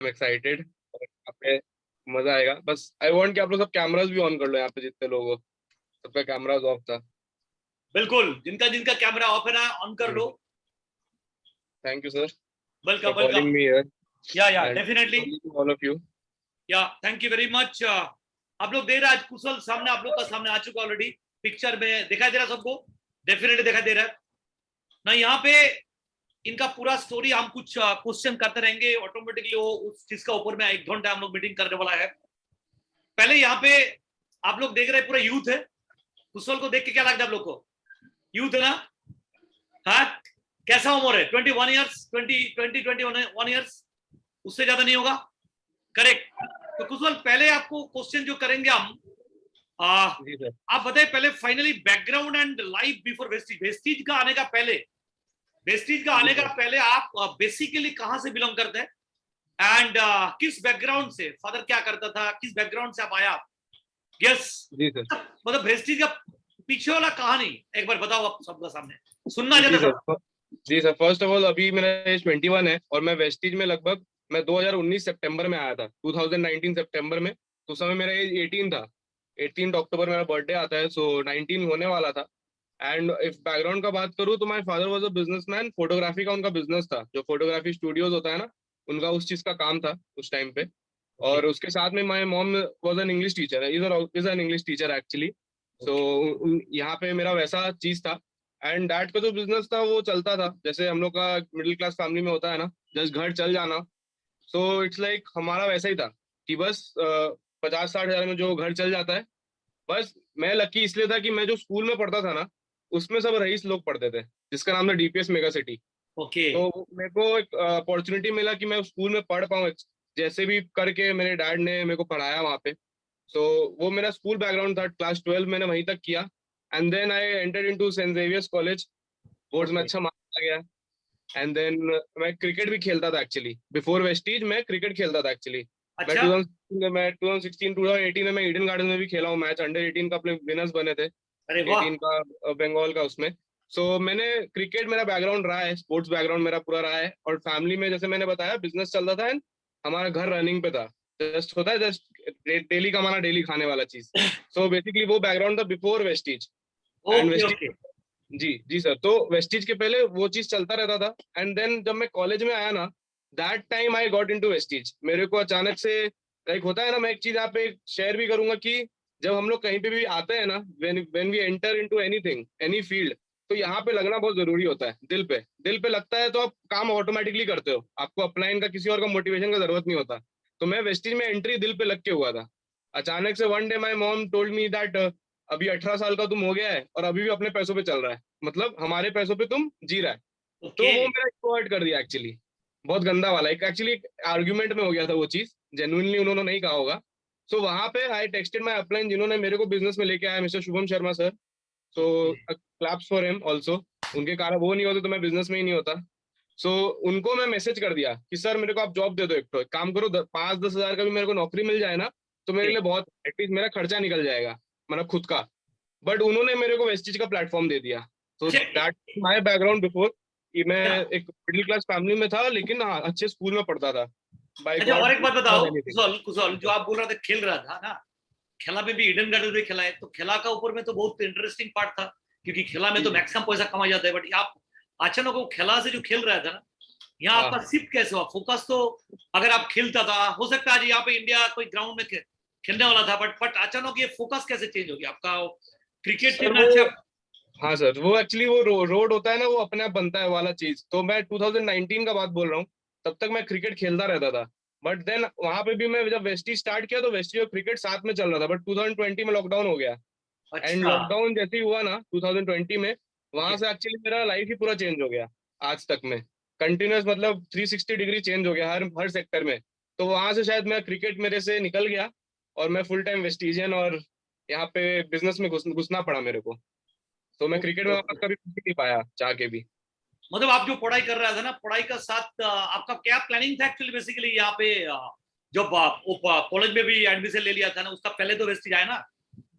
Am excited. यहाँ पे मजा आएगा। बस आई वांट कि आप लोग सब कैमरास भी ऑन कर लो, यहाँ पे जितने लोग हो सबका कैमरास ऑफ था। बिल्कुल, जिनका जिनका कैमरा ऑफ है ना, ऑन कर लो। Thank you sir welcome for welcome. Calling me here yeah and definitely, all of you. Yeah thank you very much. आप लोग देख रहे हैं आज कुशल सामने, आप लोग का सामने आ चुका ऑलरेडी, पिक्चर में दिखाई दे रहा है सबको, डेफिनेटली दिखाई दे रहा है ना। यहाँ पे इनका पूरा स्टोरी हम कुछ क्वेश्चन करते रहेंगे ऑटोमेटिकली, वो उस चीज का ऊपर में 1 घंटा हम लोग मीटिंग करने वाला है। पहले यहाँ पे आप लोग देख रहे हैं पूरा यूथ है। कुशल को देख के क्या लगता है आप लोग को? यूथ है ना? हाँ, कैसा उम्र है? 21 ईयर्स, 21 ईयर्स, उससे ज्यादा नहीं होगा, करेक्ट? तो कुशल पहले आपको क्वेश्चन जो करेंगे हम, आप बताइए पहले finally background and life before Vestige. Vestige का आने का पहले, वेस्टीज का आने का पहले आप बेसिकली कहां से बिलोंग करते हैं एंड किस बैकग्राउंड से? फादर क्या करता था, किस बैकग्राउंड से आप आया? यस मतलब वेस्टीज का पीछे वाला कहानी एक बार बताओ आप सबका सामने, सुनना चाहता। जी सर, फर्स्ट ऑफ ऑल अभी मेरा एज 21 है और मैं वेस्टीज में लगभग मैं 2019 सितंबर में आया था, 2019 सितंबर में। तो उस समय मेरा एज 18 था। 18 अक्टूबर मेरा बर्थडे आता है, सो 19 होने वाला था। एंड इफ बैकग्राउंड का बात करूँ तो my father was a businessman. Photography का उनका बिजनेस था, जो फोटोग्राफी स्टूडियोज होता है ना, उनका उस चीज का काम था उस टाइम पे। और उसके साथ में my mom was an English teacher, is an English teacher actually. So यहाँ पे मेरा वैसा चीज था। एंड डैड का जो बिजनेस था वो चलता था जैसे हम लोग का मिडिल क्लास फैमिली में होता है ना, जस्ट घर चल जाना। सो इट्स लाइक हमारा वैसा ही था कि बस 50-60 हजार में जो घर चल जाता है। बस मैं लकी इसलिए था कि मैं जो स्कूल में पढ़ता था ना, उसमें सब रईस लोग पढ़ते थे, जिसका नाम था डीपीएस मेगा सिटी। ओके। तो मेरे को एक अपॉर्चुनिटी मिला कि मैं उस स्कूल में पढ़ पाऊँ, जैसे भी करके मेरे डैड ने मेरे को पढ़ाया वहाँ पे। सो वो मेरा स्कूल बैकग्राउंड था। क्लास 12 मैंने वहीं तक किया and then I entered into Saint Xavier's College. Boards में अच्छा मार्क्स आ गया। एंड देन मैं क्रिकेट भी खेलता था एक्चुअली। बिफोर वेस्टीज मैं क्रिकेट खेलता था एक्चुअली। अच्छा, मैं 2016 2018 में मैं ईडन गार्डन में भी खेला हूँ मैच। अंडर 18 का अपने विनर्स बने थे, अरे वाह। 18 का बंगाल का उसमें। सो मैंने क्रिकेट मेरा बैकग्राउंड रहा है, स्पोर्ट्स बैकग्राउंड मेरा पूरा रहा है। और फैमिली में जैसे मैंने बताया बिजनेस चलता था एंड हमारा घर रनिंग पे था। जस्ट होता है जस्ट डेली कमाना डेली खाने वाला चीज। सो बेसिकली वो बैकग्राउंड था before Vestige. And okay Vestige, okay. जी जी सर, तो वेस्टीज के पहले वो चीज चलता रहता था। एंड देन जब मैं कॉलेज में आया ना, that time I got into Vestige. मेरे को अचानक से लाइक होता है ना, मैं एक चीज यहाँ पे शेयर भी करूंगा कि जब हम लोग कहीं पे भी आते हैं ना, when we enter into anything any field, तो यहाँ पे लगना बहुत जरूरी होता है। दिल पे लगता है तो आप काम ऑटोमेटिकली करते हो, आपको अपलाइन का किसी और का मोटिवेशन का जरूरत नहीं होता। तो मैं वेस्टीज में एंट्री दिल पे लग के हुआ था। अचानक से one day my mom told me that अभी 18 साल का तुम हो गया है और अभी भी अपने पैसों पे चल रहा है, मतलब हमारे पैसों पे तुम जी रहा है। तो ओके। वो मेरा इसको हर्ट कर दिया एक्चुअली। बहुत गंदा वाला एक एक्चुअली आर्ग्यूमेंट में हो गया था वो चीज, जेन्युइनली उन्होंने नहीं कहा होगा। सो वहां पे आई टेक्सटेड माय अपलाइन, जिन्होंने मेरे को बिजनेस में लेके आया, mister Shubham Sharma sir. So claps for him also. उनके कारण वो नहीं होते तो मैं बिजनेस में ही नहीं होता। सो उनको मैं मैसेज कर दिया कि सर मेरे को आप जॉब दे दो, एक काम करो 5-10 हजार का भी मेरे को नौकरी मिल जाए ना, तो मेरे लिए बहुत, एटलीस्ट मेरा खर्चा निकल जाएगा, मतलब खुद का। बट उन्होंने मेरे को वेस्टीज का प्लेटफॉर्म दे दिया। तो दैट माय बैकग्राउंड बिफोर, कि मैं एक मिडिल क्लास फैमिली में था लेकिन हाँ अच्छे स्कूल में पढ़ता था। बाय अच्छा, और गॉड एक बात बताओ कुशल, कुशल जो आप बोल रहे थे खेल रहा था ना, खेला में भी ईडन गार्डन में खेला है, तो खेला का ऊपर में तो बहुत इंटरेस्टिंग पार्ट था, क्योंकि खेला में तो मैक्सिमम पैसा कमाया जाता है। बट आप अचानक वो खेला से जो खेल रहा था ना, यहाँ आपका शिफ्ट कैसे हुआ? फोकस तो अगर आप खेलता था, हो सकता है यहाँ पे इंडिया कोई ग्राउंड में खेलने वाला था, बट अचानक ये फोकस कैसे चेंज हो गया आपका? क्रिकेट सर खेलना वो, अच्छा। हाँ सर, वो एक्चुअली वो रोड होता है ना, वो अपने आप बनता है वाला चीज। तो मैं 2019 का बात बोल रहा हूँ, तब तक मैं क्रिकेट खेलता रहता था। बट देन वहां पे भी मैं जब वेस्टी स्टार्ट किया तो वेस्टी और क्रिकेट साथ में चल रहा था। बट 2020 में लॉकडाउन हो गया। एंड अच्छा। लॉकडाउन जैसे ही हुआ ना 2020 में, वहां से एक्चुअली मेरा लाइफ ही पूरा चेंज हो गया। आज तक में कंटिन्यूस, मतलब 360 डिग्री चेंज हो गया हर हर सेक्टर में। तो वहां से शायद मैं क्रिकेट मेरे से निकल गया और मैं फुल टाइम वेस्टिजियन और यहाँ पे बिजनेस में घुसना पड़ा मेरे को। तो मैं क्रिकेट में वापस कभी घुस ही नहीं पाया चाह के भी। मतलब आप जो पढ़ाई कर रहा था ना, पढ़ाई का साथ आपका क्या प्लानिंग था एक्चुअली? बेसिकली यहाँ पे जब कॉलेज में भी एडमिशन ले लिया था ना, उसका पहले तो वेस्टेज आया ना,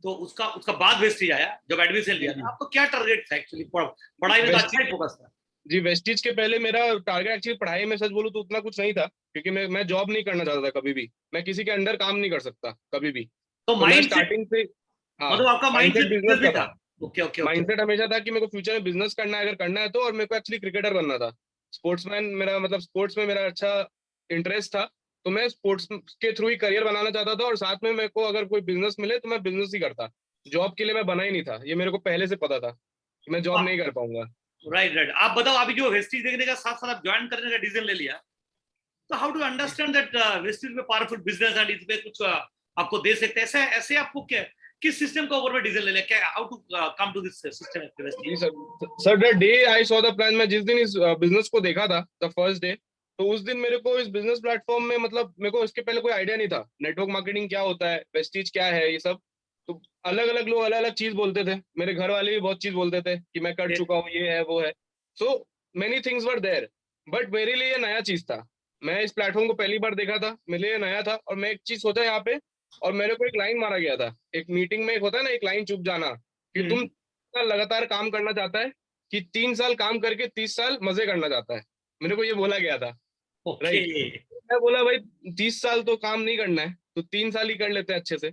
तो उसका बाद वेस्टेज आया जब एडमिशन लिया था। आपको क्या टारगेट था एक्चुअली? पढ़ाई में तो अच्छा ही फोकस था। जी वेस्टिज के पहले मेरा टारगेट एक्चुअली पढ़ाई में, सच बोलूं तो उतना कुछ नहीं था, क्योंकि मैं जॉब नहीं करना चाहता था कभी भी। मैं किसी के अंडर काम नहीं कर सकता कभी भी। तो तो मैं माइंड से, स्टार्टिंग से, हाँ, मतलब आपका mind mindset set business business भी का था। था। Okay okay okay. माइंडसेट हमेशा था कि मेरे को फ्यूचर में बिजनेस करना है, अगर करना है तो। और मेरे को एक्चुअली क्रिकेटर बनना था। स्पोर्ट्समैन मेरा, मतलब स्पोर्ट्स में मेरा अच्छा इंटरेस्ट था। तो मैं स्पोर्ट्स के थ्रू ही करियर बनाना चाहता था, और साथ में मेरे को अगर कोई बिजनेस मिले तो मैं बिजनेस ही करता। जॉब के लिए मैं बना ही नहीं था, ये मेरे को पहले से पता था कि मैं जॉब नहीं कर पाऊंगा। Right right. आप बताओ, अभी जो वेस्टीज देखने का साथ साथ आप ज्वाइन करने का डिसीजन ले लिया, तो how to understand that Vestige में पावरफुल बिजनेस एंड इसमें कुछ आपको दे सकते हैं, ऐसे ऐसे आपको क्या, किस सिस्टम का ओवर में डिसीजन ले लिया, क्या how to come to this system जी Vestige? Sir. Sir the day I saw the plan, मैं जिस दिन इस बिजनेस को देखा था, द फर्स्ट डे, तो उस दिन मेरे को इस बिजनेस प्लेटफॉर्म में, मतलब मेरे को इसके पहले कोई आइडिया नहीं था, नेटवर्क मार्केटिंग क्या होता है, वेस्टीज क्या है, ये सब। तो अलग अलग लोग अलग अलग चीज बोलते थे, मेरे घर वाले भी बहुत चीज बोलते थे कि मैं कर चुका हूँ, ये है वो है। So many things were there, but मेरे लिए ये नया चीज था। मैं इस प्लेटफॉर्म को पहली बार देखा था, मेरे लिए नया था, और मैं एक चीज सोचा यहाँ पे। और मेरे को एक लाइन मारा गया था एक मीटिंग में, एक होता है ना एक लाइन चुप जाना, कि तुम साल लगातार काम करना चाहता है, कि 3 साल काम करके 30 साल मजे करना चाहता है। मेरे को ये बोला गया था। ओके। राइट। मैं बोला भाई 30 साल तो काम नहीं करना है, तो 3 साल ही कर लेते हैं अच्छे से।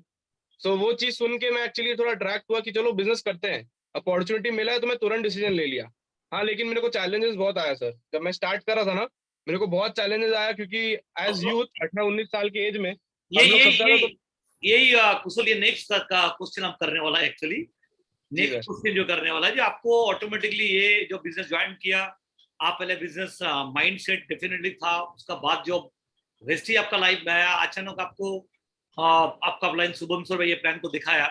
सो वो चीज सुन के मैं एक्चुअली थोड़ा अट्रैक्ट हुआ कि चलो बिजनेस करते हैं। अपॉर्चुनिटी मिला है तो मैं तुरंत डिसीजन ले लिया। हाँ, लेकिन मेरे को चैलेंजेस बहुत आया सर, जब मैं स्टार्ट कर रहा था ना, मेरे को बहुत चैलेंजेस आया, क्योंकि एज यूथ 18-19 साल की एज में ये हम लोग ये सबसे ये ज्यादा तो। यही कुशल, ये नेक्स्ट का क्वेश्चन हम करने वाला है एक्चुअली। जी नेक्स्ट सर। क्वेश्चन जो करने वाला है, जो आपको ऑटोमेटिकली ये जो बिजनेस ज्वाइन किया, आप पहले बिजनेस माइंड सेट डेफिनेटली था, उसका बाद जो वेस्टी आपका लाइफ में आया, अचानक आपको आपका प्लान शुभम सर ये प्लान को दिखाया।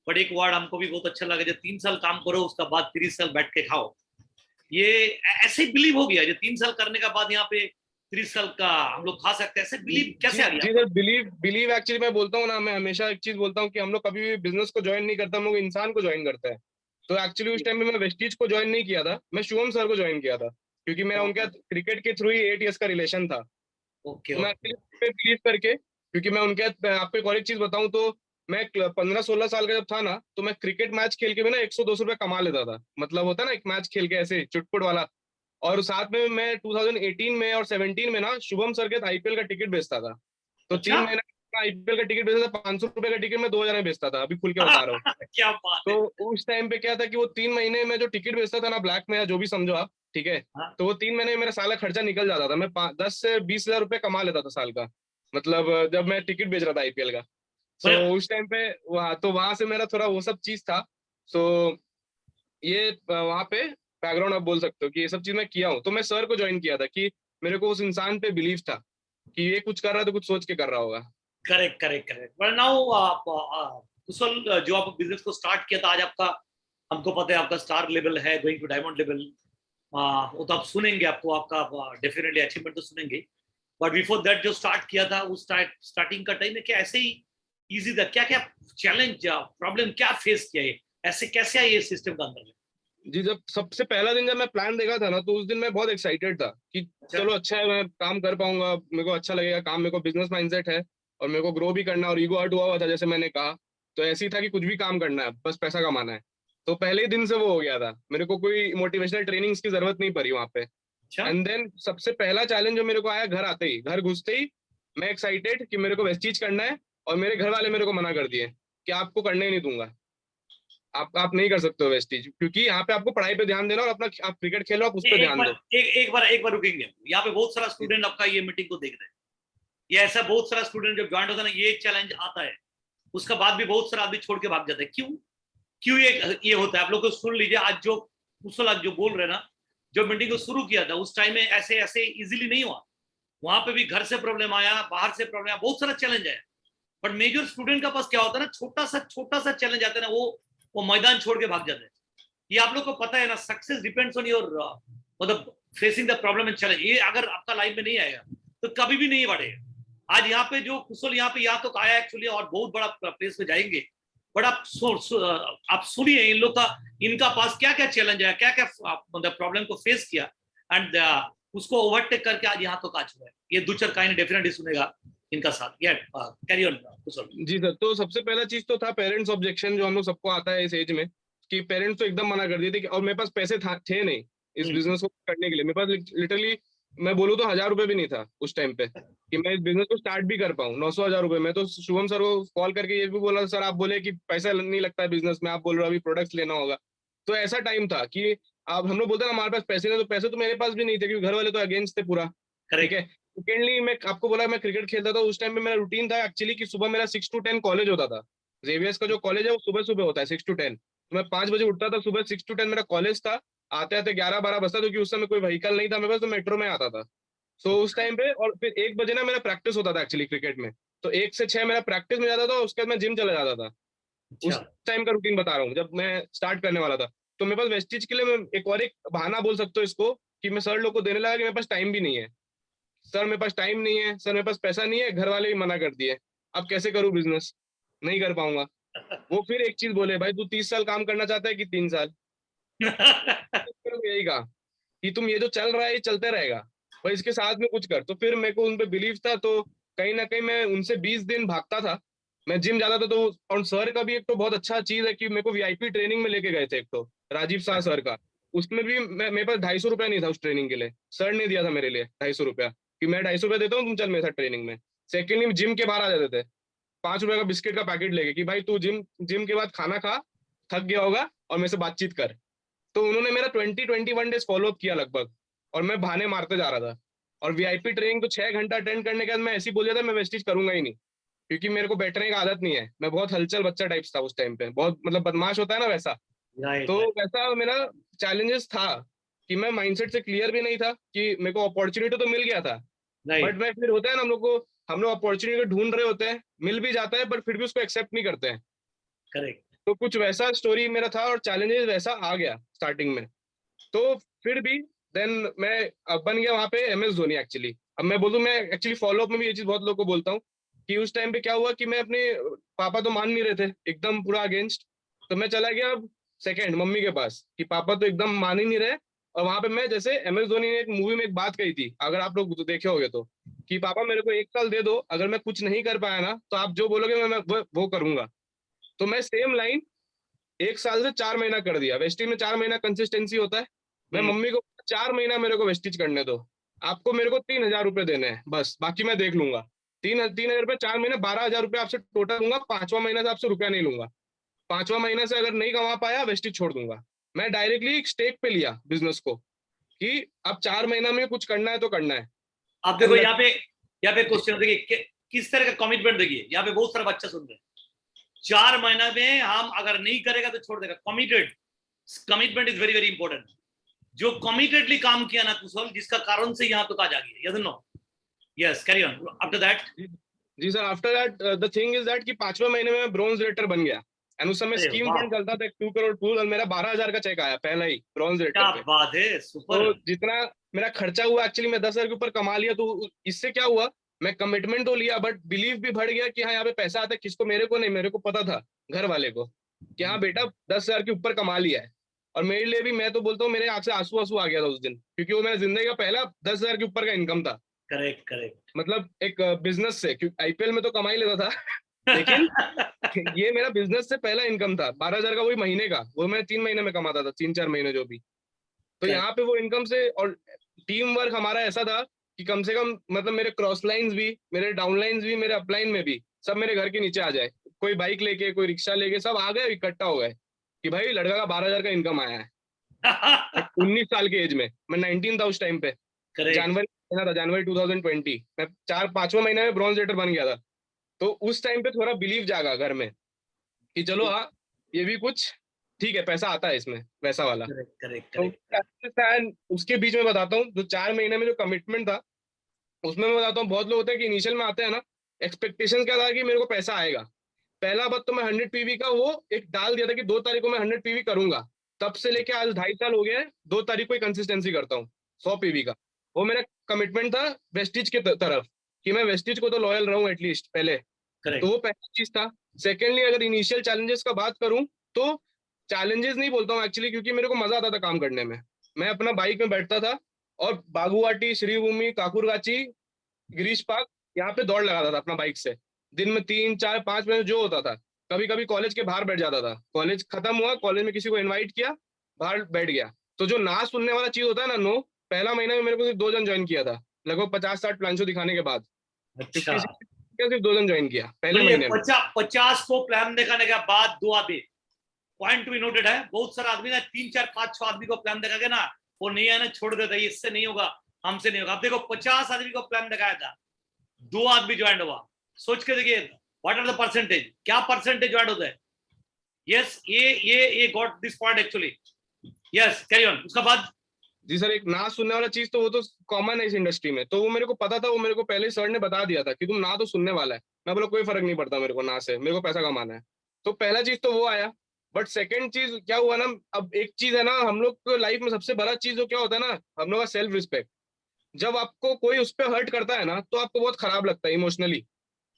बट एक वर्ड हमको भी बहुत अच्छा लगा, जो 3 साल काम करो उसका बाद 30 साल बैठ के खाओ, ये ऐसे ही बिलीव हो गया, जो 3 साल करने का बाद यहाँ पे 30 साल का हम लोग खा सकते हैं, ऐसे बिलीव जी कैसे आ गया जी आपको? सर, बिलीव बिलीव एक्चुअली मैं बोलता हूँ ना, मैं हमेशा एक चीज बोलता हूँ कि हम लोग कभी भी बिजनेस को ज्वाइन नहीं करते, हम लोग इंसान को ज्वाइन करते हैं। तो एक्चुअली उस टाइम में मैं वेस्टीज को ज्वाइन नहीं किया था, मैं शुभम सर को ज्वाइन किया था, क्योंकि मेरा उनके साथ क्रिकेट के थ्रू ही 8 इयर्स का रिलेशन था। ओके तो मैं ओके। एक्चुअली बिलीव करके, क्योंकि मैं उनके साथ, आपको एक और एक चीज बताऊं तो, मैं 15-16 साल का जब था ना, तो मैं क्रिकेट मैच खेल के भी ना 100-200 रुपये कमा लेता था। मतलब होता है ना एक मैच खेल के ऐसे चुटपुट वाला। और साथ में मैं 2018 में और 17 में ना शुभम सर के आईपीएल का टिकट बेचता था। तो अच्छा। 3 महीने आईपीएल का टिकट बेचता था, 500 रुपए का टिकट मैं 2000 में बेचता था, अभी खुल के बता रहा हूँ। क्या बात तो है। उस टाइम पे क्या था कि वो 3 महीने में जो टिकट बेचता था ना, ब्लैक में या जो भी समझो आप, ठीक है। हाँ। तो वो 3 महीने में मेरा साल का खर्चा निकल जाता था, मैं 10 से 20 हजार रुपये कमा लेता था साल का। मतलब जब मैं टिकट बेच रहा था आईपीएल का। सो पर उस टाइम पे वहाँ, तो वहां से मेरा थोड़ा वो सब चीज था। सो ये वहाँ पे बैकग्राउंड आप बोल सकते हो कि ये सब चीज मैं किया हूँ। तो मैं सर को ज्वाइन किया था कि मेरे को उस इंसान पे बिलीव था कि ये कुछ कर रहा है तो कुछ सोच के कर रहा होगा। Correct correct correct. पर नाउ आप कुशल, जो आप बिजनेस को स्टार्ट किया था, आज आपका, हमको पता है आपका स्टार लेवल है, गोइंग टू डायमंड लेवल। वो तो आप सुनेंगे, आपको आपका डेफिनेटली अचीवमेंट तो सुनेंगे। बट बिफोर दैट जो स्टार्ट किया था, उस स्टार्टिंग का टाइम में क्या ऐसे ही इजी था? क्या क्या चैलेंज प्रॉब्लम क्या फेस किया, ये ऐसे कैसे आए ये सिस्टम के अंदर में? जी, जब सबसे पहला दिन जब मैं प्लान देखा था ना, तो उस दिन मैं बहुत एक्साइटेड था कि अच्छा। चलो अच्छा है, मैं काम कर पाऊंगा, मेरे को अच्छा लगेगा काम, मेरे को बिजनेस माइंडसेट है, और मेरे को ग्रो भी करना है, और ईगो हर्ट हुआ था जैसे मैंने कहा। तो ऐसे ही था कि कुछ भी काम करना है, बस पैसा कमाना है। तो पहले ही दिन से वो हो गया था, मेरे को कोई मोटिवेशनल ट्रेनिंग्स की जरूरत नहीं पड़ी वहां पे। अच्छा। एंड देन सबसे पहला चैलेंज जो मेरे को आया, घर आते ही, घर घुसते ही मैं एक्साइटेड कि मेरे को वेस्टीज करना है, और मेरे घर वाले मेरे को मना कर दिए कि आपको करने ही नहीं दूंगा। आप नहीं कर सकते हो वेस्टीज, क्योंकि यहाँ पे आपको पढ़ाई पे ध्यान देना, और अपना आप क्रिकेट खेलो, आप उस पर ध्यान दो। एक बार रुकेंगे, यहाँ पे बहुत सारा स्टूडेंट आपका ये मीटिंग को देख रहे हैं। ये ऐसा बहुत सारा स्टूडेंट जब ज्वाइन होता है ना, ये चैलेंज आता है, उसका बाद भी बहुत सारा आदमी छोड़ के भाग जाता है। क्यों? क्यों ये होता है? आप लोग को सुन लीजिए, आज जो कुशल आज जो बोल रहे हैं ना, जो मीटिंग को शुरू किया था उस टाइम में ऐसे ऐसे इजीली नहीं हुआ। वहां पे भी घर से प्रॉब्लम आया, बाहर से प्रॉब्लम आया, बहुत सारा चैलेंज आया। बट मेजर स्टूडेंट का पास क्या होता है ना, छोटा सा चैलेंज आता है ना, वो मैदान छोड़ के भाग जाते हैं। ये आप लोग को पता है ना, सक्सेस डिपेंड्स ऑन योर, मतलब facing the problem and challenge. ये अगर आपका लाइफ में नहीं आएगा तो कभी भी नहीं बढ़ेगा। आज यहाँ पे जो कुशल यहाँ पे यहाँ तो आया एक्चुअली, और बहुत बड़ा प्लेस पे जाएंगे। बट आप सुनिए इन लोग का, इनका पास क्या क्या चैलेंज है, क्या क्या मतलब प्रॉब्लम को फेस किया, एंड उसको ओवरटेक करके आज यहाँ तो आ चुका है। ये दो चार कहानी डेफिनेटली सुनेगा इनका साथ। या कैरी ऑन कुशल। जी सर, तो सबसे पहला चीज तो था पेरेंट्स ऑब्जेक्शन, जो हम लोग सबको आता है इस एज में, कि पेरेंट्स तो एकदम मना कर दिए थे, और मेरे पास पैसे थे नहीं। इस बिजनेस को करने के लिए। मेरे पास लिटरली मैं बोलूँ तो 1000 रुपए भी नहीं था उस टाइम पे कि मैं इस बिजनेस को स्टार्ट भी कर पाऊँ। 900-1000 रुपए। मैं तो शुभम सर को कॉल करके ये भी बोला, सर आप बोले कि पैसा नहीं लगता है बिजनेस में, आप बोल रहे हो अभी प्रोडक्ट्स लेना होगा। तो ऐसा टाइम था कि अब हम लोग बोलते हैं ना हमारे पास पैसे नहीं, तो पैसे तो मेरे पास भी नहीं थे क्योंकि घर वाले तो अगेंस्ट थे पूरा। ठीक है। सेकेंडली मैं आपको बोला मैं क्रिकेट खेलता था उस टाइम पे। मेरा रूटीन था एक्चुअली कि सुबह मेरा 6 to 10 कॉलेज होता था। जेवियर्स का जो कॉलेज है वो सुबह सुबह होता है 6 to 10। तो मैं 5 बजे उठता था सुबह, 6 to 10 मेरा कॉलेज था। आते आते 11-12 बजता, क्योंकि उस समय कोई व्हीकल नहीं था मेरे पास, तो मेट्रो में आता था। सो उस टाइम पे, और फिर 1 बजे ना मेरा प्रैक्टिस होता था एक्चुअली क्रिकेट में। तो 1 से 6 मेरा प्रैक्टिस में जाता था, उसके बाद मैं जिम चला जाता था। उस टाइम का रूटीन बता रहा हूँ जब मैं स्टार्ट करने वाला था। तो मेरे पास वेस्टिज के लिए मैं एक बहाना बोल सकते हो इसको कि मैं सर लोग को देने लगा कि मेरे पास टाइम भी नहीं है। सर मेरे पास टाइम नहीं है, सर मेरे पास पैसा नहीं है, घर वाले भी मना कर दिए। अब कैसे करूँ बिजनेस, नहीं कर पाऊंगा। वो फिर एक चीज बोले, भाई तू 30 साल काम करना चाहता है कि 3 साल? यही कहा कि तुम ये जो चल रहा है ये चलते रहेगा, पर इसके साथ में कुछ कर। तो फिर मेरे को उन पे बिलीव था, तो कहीं ना कहीं मैं उनसे 20 दिन भागता था। मैं जिम जाता था तो, और सर का भी एक तो बहुत अच्छा चीज है कि मेरे को वीआईपी ट्रेनिंग में लेके गए थे। एक तो राजीव शाह सर का, उसमें भी मेरे पास 250 रुपया नहीं था उस ट्रेनिंग के लिए। सर ने दिया था मेरे लिए 250 रुपया कि मैं 250 रुपया देता हूँ, तुम चल मेरे साथ ट्रेनिंग में। सेकेंडली जिम के बाहर आ जाते थे 5 रुपए का बिस्किट का पैकेट लेके कि भाई तू जिम जिम के बाद खाना खा, थक गया होगा, और मेरे से बातचीत कर। तो उन्होंने मेरा 20-21 डेज फॉलो अप किया लगभग, और मैं बहाने मारते जा रहा था। और वीआईपी ट्रेनिंग तो 6 घंटा अटेंड करने के बाद मैं ऐसे ही बोल दिया था मैं वेस्टिज करूंगा ही नहीं, क्योंकि मेरे को बैठने का आदत नहीं है। मैं बहुत हलचल बच्चा टाइप था उस टाइम पे, बहुत मतलब बदमाश होता है ना वैसा। तो वैसा मेरा चैलेंजेस था कि मैं माइंडसेट से क्लियर भी नहीं था कि मेरे को अपॉर्चुनिटी तो मिल गया था, बट मैं फिर होता है ना हम लोग अपॉर्चुनिटी ढूंढ रहे होते हैं, मिल भी जाता है, बट फिर भी उसको एक्सेप्ट नहीं करते हैं। करेक्ट। तो कुछ वैसा स्टोरी मेरा था, और चैलेंजेस वैसा आ गया स्टार्टिंग में। तो फिर भी देन मैं अब बन गया वहां पे MS धोनी एक्चुअली। अब मैं बोलूँ, मैं एक्चुअली फॉलो अप में भी ये चीज बहुत लोगों को बोलता हूँ कि उस टाइम पे क्या हुआ कि मैं अपने पापा तो मान नहीं रहे थे, एकदम पूरा अगेंस्ट। तो मैं चला गया अब सेकंड मम्मी के पास कि पापा तो एकदम मान ही नहीं रहे। और वहां पे मैं, जैसे MS धोनी ने एक मूवी में एक बात कही थी, अगर आप लोग देखे होगे तो, कि पापा मेरे को 1 साल दे दो, अगर मैं कुछ नहीं कर पाया ना तो आप जो बोलोगे मैं वो करूंगा। तो मैं सेम लाइन 1 साल से 4 महीना कर दिया। वेस्टिज में 4 महीना कंसिस्टेंसी होता है। मैं मम्मी को 4 महीना मेरे को वेस्टिज करने दो, आपको मेरे को 3000 रुपए देने हैं बस, बाकी मैं देख लूंगा। 3000 रुपए 4 महीने, 12,000 रुपए आपसे टोटल लूंगा। 5वां महीना से आपसे रुपया नहीं लूंगा। 5वां महीना से अगर नहीं कमा पाया वेस्टिज छोड़ दूंगा। मैं डायरेक्टली एक स्टेक पे लिया बिजनेस को कि अब 4 महीना में कुछ करना है तो करना है। आप देखो यहाँ पे क्वेश्चन देखिए किस तरह का कमिटमेंट। देखिए यहाँ पे बहुत सारा बच्चा सुन रहे हैं, 4 महीना में हम अगर नहीं करेगा तो छोड़ देगा। Committed, commitment is very very important. जो कमिटेडली काम किया ना कुशल, जिसका कारण से यहाँ तक आ जाएगी। Yes no? Yes, carry on. After that जी sir, after that the thing is that कि 5वें महीने में मैं ब्रॉन्ज रेटर बन गया। एंड उस समय स्कीम फंड चलता था 2 करोड़ पूल, और मेरा 12,000 का चेक आया पहला ही ब्रॉन्ज रेटर पे। बात है, सुपर। तो जितना मेरा खर्चा हुआ एक्चुअली, मैं 10,000 के ऊपर कमा लिया। तो इससे क्या हुआ, मैं कमिटमेंट तो लिया बट बिलीव भी बढ़ गया कि हाँ यहाँ पे पैसा आता है। किसको? मेरे को नहीं, मेरे को पता था घर वाले को कि हाँ बेटा 10,000 के ऊपर कमा लिया है। और मेरे लिए भी, मैं तो बोलता हूँ मेरे आंख से आंसू आंसू आ गया था उस दिन, क्योंकि वो मेरा जिंदगी का पहला 10,000 के ऊपर का इनकम था। Correct correct. मतलब एक बिजनेस से, क्योंकि आईपीएल में तो कमा ही लेता था लेकिन ये मेरा बिजनेस से पहला इनकम था। 12,000 का, वही महीने का, वो मैं 3 महीने में कमाता था, 3-4 महीने जो भी। तो यहाँ पे वो इनकम से, और टीम वर्क हमारा ऐसा था कि कम से कम मतलब मेरे क्रॉस लाइंस भी, मेरे डाउन लाइंस भी, मेरे अपलाइन में भी सब मेरे घर के नीचे आ जाए। कोई बाइक लेके, कोई रिक्शा लेके, सब आ गए, इकट्ठा हो गए कि भाई लड़का का 12,000 का इनकम आया है 19 साल के एज में। मैं 19 था उस टाइम पे। जनवरी महीना था, जनवरी 2020। मैं 4-5वां महीने में ब्रॉन्ज रेटर बन गया था। तो उस टाइम पे थोड़ा बिलीव जागा घर में कि चलो हाँ ये भी कुछ ठीक है, पैसा आता है इसमें, वैसा वाला। तो उसके बीच में बताता हूँ, जो 4 महीने में जो कमिटमेंट था उसमें मैं बताता हूँ, बहुत लोग होते हैं कि इनिशियल में आते हैं ना, एक्सपेक्टेशन क्या था कि मेरे को पैसा आएगा। पहला बात तो मैं 100 पीवी का वो एक डाल दिया था कि 2 तारीख को मैं 100 पीवी करूंगा। तब से लेके आज 2.5 साल हो गया है, 2 तारीख को ही कंसिस्टेंसी करता हूँ 100 पीवी का। वो मेरा कमिटमेंट था वेस्टिज के तरफ कि मैं वेस्टिज को तो लॉयल रहूं एटलीस्ट पहले। तो वो पहली चीज था। सेकेंडली, अगर इनिशियल चैलेंजेस का बात करूं तो चैलेंजेस नहीं बोलता हूँ एक्चुअली, क्योंकि मेरे को मजा आता था काम करने में। मैं अपना बाइक में बैठता था और बागुवाटी, श्रीभूमि, काकुरगाची, गिरीश पार्क, यहाँ पे दौड़ लगाता था अपना बाइक से। दिन में 3-4-5 मिनट जो होता था। कभी कभी कॉलेज के बाहर बैठ जाता था, कॉलेज खत्म हुआ, कॉलेज में किसी को इनवाइट किया, बाहर बैठ गया। तो जो ना सुनने वाला चीज होता है ना, नो, पहला महीना में मेरे को सिर्फ 2 जन ज्वाइन किया था, लगभग 50-60 प्लान शो दिखाने के बाद अच्छा, 50-60 सिर्फ 2 जन ज्वाइन किया पहले मतलब ये महीने में। 50 को प्लान दिखाने के बाद 2 आदमी, पॉइंट टू बी नोटेड है। बहुत सारा आदमी ना 3 4 5 6 आदमी को प्लान दिखा के ना वो नहीं है ना छोड़ देता है, इससे नहीं होगा, हमसे नहीं होगा। अब देखो 50 आदमी को प्लान दिखाया था, 2 आदमी ज्वाइन हुआ, सोच के देखिए व्हाट आर द परसेंटेज, क्या परसेंटेज ज्वाइन होता है। यस, ये got this point actually. Yes, carry on. उसका बाद जी सर, एक ना सुनने वाला चीज तो वो तो कॉमन है इस इंडस्ट्री में, तो वो मेरे को पता था, वो मेरे को पहले सर ने बता दिया था कि तुम ना तो सुनने वाला है। मैं बोला कोई फर्क नहीं पड़ता मेरे को ना से, मेरे को पैसा कमाना है। तो पहला चीज तो वो आया। बट सेकंड चीज क्या हुआ ना, अब एक चीज है ना, हम लोग को लाइफ में सबसे बड़ा चीज जो क्या होता है ना, हम लोग का सेल्फ रिस्पेक्ट। जब आपको कोई उस पर हर्ट करता है ना, तो आपको बहुत खराब लगता है इमोशनली।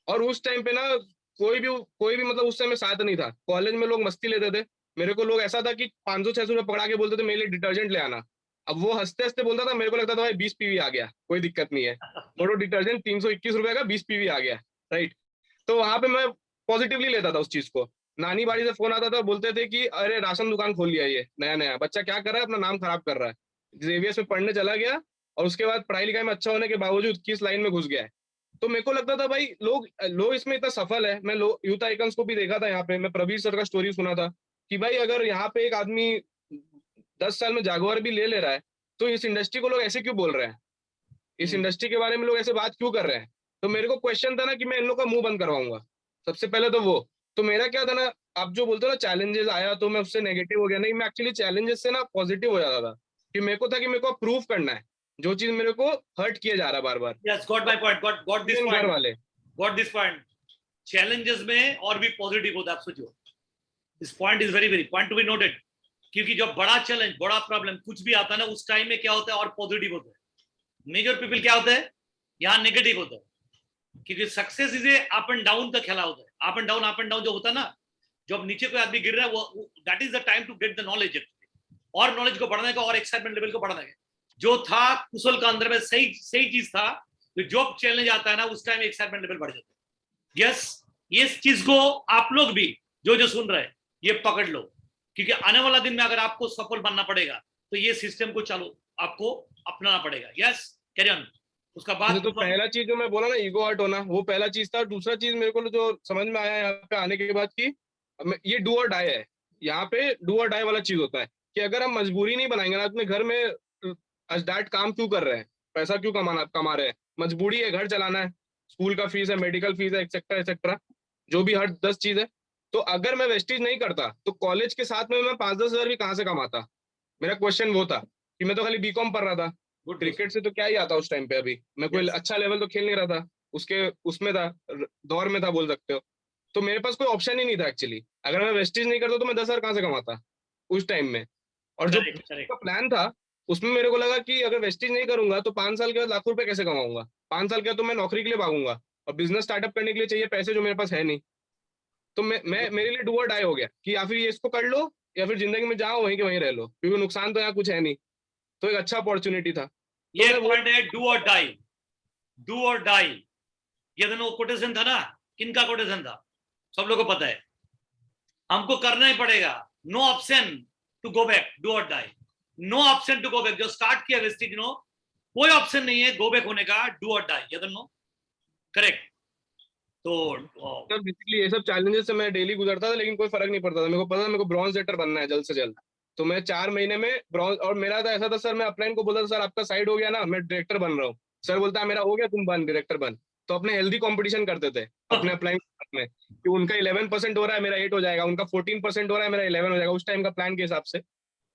और उस टाइम पे ना कोई भी मतलब उस टाइम में साथ नहीं था। कॉलेज में लोग मस्ती लेते थे, मेरे को लोग ऐसा था कि 500-600 रुपये पकड़ा के बोलते थे मेरे लिए डिटर्जेंट ले आना। अब वो हंसते हंसते बोलता था, मेरे को लगता था भाई 20 पीवी आ गया, कोई दिक्कत नहीं है, बोलो डिटर्जेंट 321 रुपए का 20 पीवी आ गया, राइट। तो वहां पे मैं पॉजिटिवली लेता था उस चीज को। नानी बाड़ी से फोन आता था, बोलते थे कि अरे राशन दुकान खोल लिया ये नया नया बच्चा, क्या कर रहा है, अपना नाम खराब कर रहा है, जेवियर्स में पढ़ने चला गया और उसके बाद पढ़ाई लिखाई में अच्छा होने के बावजूद किस लाइन में घुस गया है। तो मेरे को लगता था भाई लोग लोग इसमें इतना सफल है। मैं यूथ आइकन्स को भी देखा था यहाँ पे, मैं प्रवीर सर का स्टोरी सुना था कि भाई अगर यहाँ पे एक आदमी 10 साल में जागवार भी ले रहा है, तो इस इंडस्ट्री को लोग ऐसे क्यों बोल रहे हैं, इस इंडस्ट्री के बारे में लोग ऐसे बात क्यों कर रहे हैं। तो मेरे को क्वेश्चन था ना कि मैं इन लोग का मुंह बंद करवाऊंगा, सबसे पहले तो वो। तो मेरा क्या था ना, आप जो बोलते हो ना चैलेंजेस आया तो मैं उससे नेगेटिव हो गया, नहीं, मैं एक्चुअली चैलेंजेस से ना पॉजिटिव हो जाता था कि मेरे को था कि मेरे को प्रूव करना है जो चीज मेरे को हर्ट किया जा रहा है बार बार। Yes, got my point, got this घर पॉइंट, वाले गॉट दिस पॉइंट। चैलेंजेस में और भी पॉजिटिव होता है, आप सोचो। This point is very very point to be noted. क्योंकि जब बड़ा चैलेंज, बड़ा प्रॉब्लम कुछ भी आता है ना, उस टाइम में क्या होता है और पॉजिटिव होता है। मेजर पीपल क्या होता है, यहाँ नेगेटिव होता है। क्योंकि success is a up and down का खेला होता है। अप एंड डाउन जो होता है ना, जब नीचे कोई आदमी गिर रहा है, वो that is the time to get the knowledge, और नॉलेज को बढ़ाने का और एक्साइटमेंट लेवल को बढ़ाने का। जो था कुशल का अंदर में सही सही चीज था, तो जब चैलेंज आता है ना उस टाइम एक्साइटमेंट लेवल बढ़ जाता है। यस, इस चीज को आप लोग भी जो जो सुन रहे हैं ये पकड़ लो, क्योंकि आने वाला दिन में अगर आपको सफल बनना पड़ेगा तो ये सिस्टम को चालू आपको अपनाना पड़ेगा। Yes, carry on. उसका बाद तो पहला चीज जो मैं बोला ना, ईगो हर्ट होना, वो पहला चीज था। दूसरा चीज मेरे को जो समझ में आया यहाँ पे आने के बाद कि ये डू और डाई है। यहाँ पे डू और डाई वाला चीज होता है कि अगर हम मजबूरी नहीं बनाएंगे ना अपने घर में, डैड काम क्यों कर रहे हैं, पैसा क्यों कमा रहे हैं, मजबूरी है, घर चलाना है, स्कूल का फीस है, मेडिकल फीस है, एक्सेट्रा एक्सेट्रा, जो भी हर 10 चीज है। तो अगर मैं वेस्टेज नहीं करता तो कॉलेज के साथ में मैं 5-10 हजार भी कहाँ से कमाता। मेरा क्वेश्चन वो था कि मैं तो खाली बीकॉम पढ़ रहा था, क्रिकेट से तो क्या ही आता उस टाइम पे, अभी मैं कोई अच्छा लेवल तो खेल नहीं रहा था, उसके उसमें था, दौर में था बोल सकते हो। तो मेरे पास कोई ऑप्शन ही नहीं था एक्चुअली। अगर मैं वेस्टेज नहीं करता तो मैं 10 हजार कहाँ से कमाता उस टाइम में। और जो करेक्ट करेक्ट। का प्लान था उसमें मेरे को लगा कि अगर वेस्टेज नहीं करूंगा तो 5 साल के बाद लाखों रुपए कैसे कमाऊंगा। 5 साल के बाद तो मैं नौकरी के लिए भागूंगा और बिजनेस स्टार्टअप करने के लिए चाहिए पैसे जो मेरे पास है नहीं। तो मैं मेरे लिए डू और डाई हो गया कि या फिर ये इसको कर लो या फिर जिंदगी में जाओ वहीं के वहीं रह लो, क्योंकि नुकसान तो यहाँ कुछ है नहीं। तो एक अच्छा अपॉर्चुनिटी था। तो ये मैं वो पॉइंट है, डू और डाई, डू और डाई। ये दोनों कोटेशन था ना, किनका कोटेशन था सब लोगों को पता है। हमको करना ही पड़ेगा, no option to go back, do और die, no option to go back. जो स्टार्ट किया वेस्टेज नो, कोई ऑप्शन नहीं है गो बैक होने का, डू और डाई, ये दोनों करेक्ट। तो सर बेसिकली ये सब चैलेंजेस से मैं डेली गुजरता था, लेकिन कोई फर्क नहीं पड़ता था। मेरे को पता था मेरे को ब्रॉन्ज रेटर बनना है जल्द से जल्द। तो मैं 4 महीने में ब्रॉन्ज, और मेरा तो ऐसा था सर, मैं अपलाइन को बोलता था सर आपका साइड हो गया ना, मैं डायरेक्टर बन रहा हूँ। सर बोलता है मेरा हो गया, तुम बन डायरेक्टर बन। तो अपने हेल्दी कंपटीशन करते थे अपने अपलाइन में कि उनका 11% हो रहा है, मेरा 8 हो जाएगा, उनका 14% हो रहा है, मेरा 11 हो जाएगा, उस टाइम का प्लान के हिसाब से।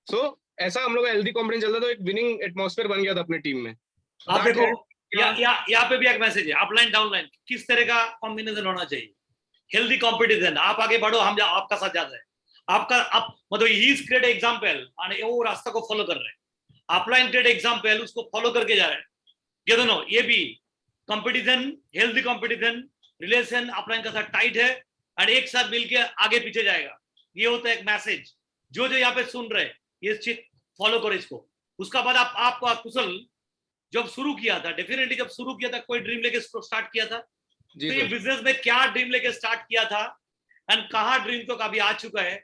सो ऐसा हम लोग का हेल्दी कंपटीशन चलता था, एक विनिंग एटमॉस्फेयर बन गया था अपनी टीम में। आप दैट देखो, हेल्प। यहाँ पे भी एक मैसेज है, अपलाइन डाउनलाइन किस तरह का कॉम्बिनेशन होना चाहिए। हेल्दी कॉम्पिटिशन, आप आगे बढ़ो, हम आपका साथ जाते हैं। आपका आप मतलब ही क्रिएट एग्जाम्पल और वो रास्ता को फॉलो कर रहे हैं। अपलाइन क्रिएट एग्जाम्पल, उसको फॉलो करके जा रहे हैं। ये दोनों, ये भी competition, healthy competition, relation upline का साथ टाइट है और एक साथ मिलके आगे पीछे जाएगा। ये होता है एक मैसेज। जो जो यहाँ पे सुन रहे हैं ये चीज फॉलो करो इसको। उसका बाद आप कुशल जब शुरू किया था, डेफिनेटली जब शुरू किया था कोई ड्रीम लेके स्टार्ट किया था, जी तो ये सर। बिजनेस में क्या ड्रीम लेके स्टार्ट किया था एंड कहाँ ड्रीम तो कभी आ चुका है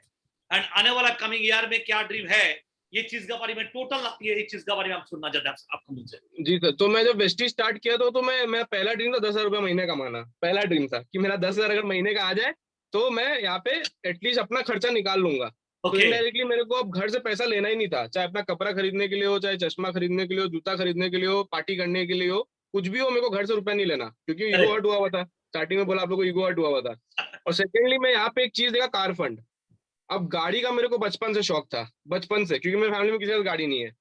एंड आने वाला कमिंग ईयर में क्या ड्रीम है, ये चीज के बारे में टोटल, ये चीज के बारे में आप सुनना चाहते हैं आपको मुझसे। जी सर, तो मैं जब वेस्टी स्टार्ट किया तो मैं पहला ड्रीम था 10,000 रुपये महीने कमाना। पहला ड्रीम था कि मेरा 10,000 अगर महीने का आ जाए तो मैं यहाँ पे एटलीस्ट अपना खर्चा निकाल लूंगा। तो ओके, इनडायरेक्टली मेरे को अब घर से पैसा लेना ही नहीं था, चाहे अपना कपड़ा खरीदने के लिए हो, चाहे चश्मा खरीदने के लिए हो, जूता खरीदने के लिए हो, पार्टी करने के लिए हो, कुछ भी हो, मेरे को घर से रुपया नहीं लेना, क्योंकि ईगो हर्ट हुआ हुआ था। स्टार्टिंग में बोला आप लोग को, ईगो हर्ट हुआ हुआ था। और सेकेंडली मैं यहाँ पे एक चीज देखा, कार फंड। अब गाड़ी का मेरे को बचपन से शौक था, बचपन से, क्योंकि मेरी फैमिली में किसी का गाड़ी नहीं है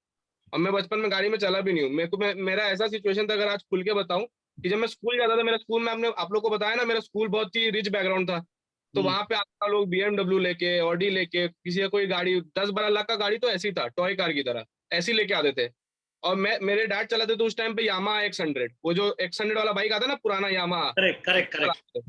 और मैं बचपन में गाड़ी में चला भी नहीं हूँ। मेरा ऐसा सिचुएशन था, अगर आज खुल के बताऊं, कि जब मैं स्कूल जाता था, मेरा स्कूल में, आपने आप लोग को बताया ना, मेरा स्कूल बहुत ही रिच बैकग्राउंड था। तो वहां पे आता लोग BMW लेके, ऑडी लेके, किसी का कोई गाड़ी 10-12 लाख का गाड़ी तो ऐसी था, टॉय कार की तरह ऐसी लेके आते थे। और मेरे डैड चलाते थे उस टाइम पे यामाहा X100, वो जो X100 वाला बाइक आता ना, पुराना यामाहा। Correct correct correct.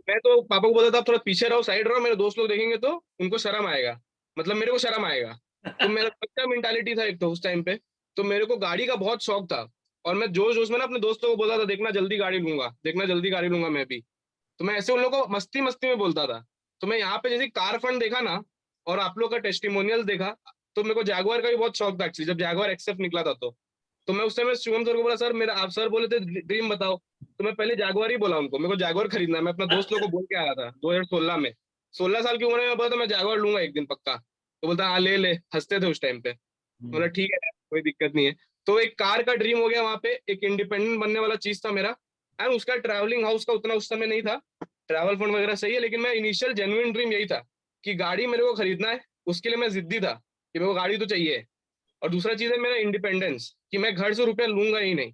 मैं तो पापा को बोलता था थोड़ा पीछे रहो, साइड रहो, मेरे दोस्त लोग देखेंगे तो उनको शर्म आएगा, मतलब मेरे को शर्म आएगा। तो मेरा बच्चा मेंटालिटी था एक तो उस टाइम पे। तो मेरे को गाड़ी का बहुत शौक था, और मैं जोश जोश में ना अपने दोस्तों को बोलता था, देखना जल्दी गाड़ी लूंगा, देखना जल्दी गाड़ी लूंगा मैं भी। तो मैं ऐसे उन लोगों को मस्ती मस्ती में बोलता था। तो मैं यहाँ पे जैसे कार फंड देखा ना, और आप लोग का टेस्टिमोनियल देखा, तो मेरे को जैगुआर का भी बहुत शौक था एक्चुअली, जब जैगुआर एक्सेप्ट निकला था। तो मैं उस समय शिवम सर को बोला, सर मेरा, आप सर बोले थे ड्रीम बताओ, तो मैं पहले जैगुआर ही बोला उनको, मेरे को जैगुआर खरीदना है। मैं अपना दोस्त लोग को अच्छा, बोल के आया था 2016 में, 16 साल की उम्र में बोला था मैं जैगुआर लूंगा एक दिन पक्का। तो बोलता हाँ ले ले, हंसते थे उस टाइम पे। बोला ठीक है कोई दिक्कत नहीं है। तो एक कार का ड्रीम हो गया वहां पे, एक इंडिपेंडेंट बनने वाला चीज था मेरा। एंड उसका ट्रैवलिंग हाउस का उतना उस समय नहीं था, ट्रैवल फंड वगैरह सही है, लेकिन मैं इनिशियल जेन्युइन ड्रीम यही था कि गाड़ी मेरे को खरीदना है। उसके लिए मैं जिद्दी था कि मेरे को गाड़ी तो चाहिए। और दूसरा चीज है मेरा इंडिपेंडेंस, कि मैं घर से रुपया लूंगा ही नहीं।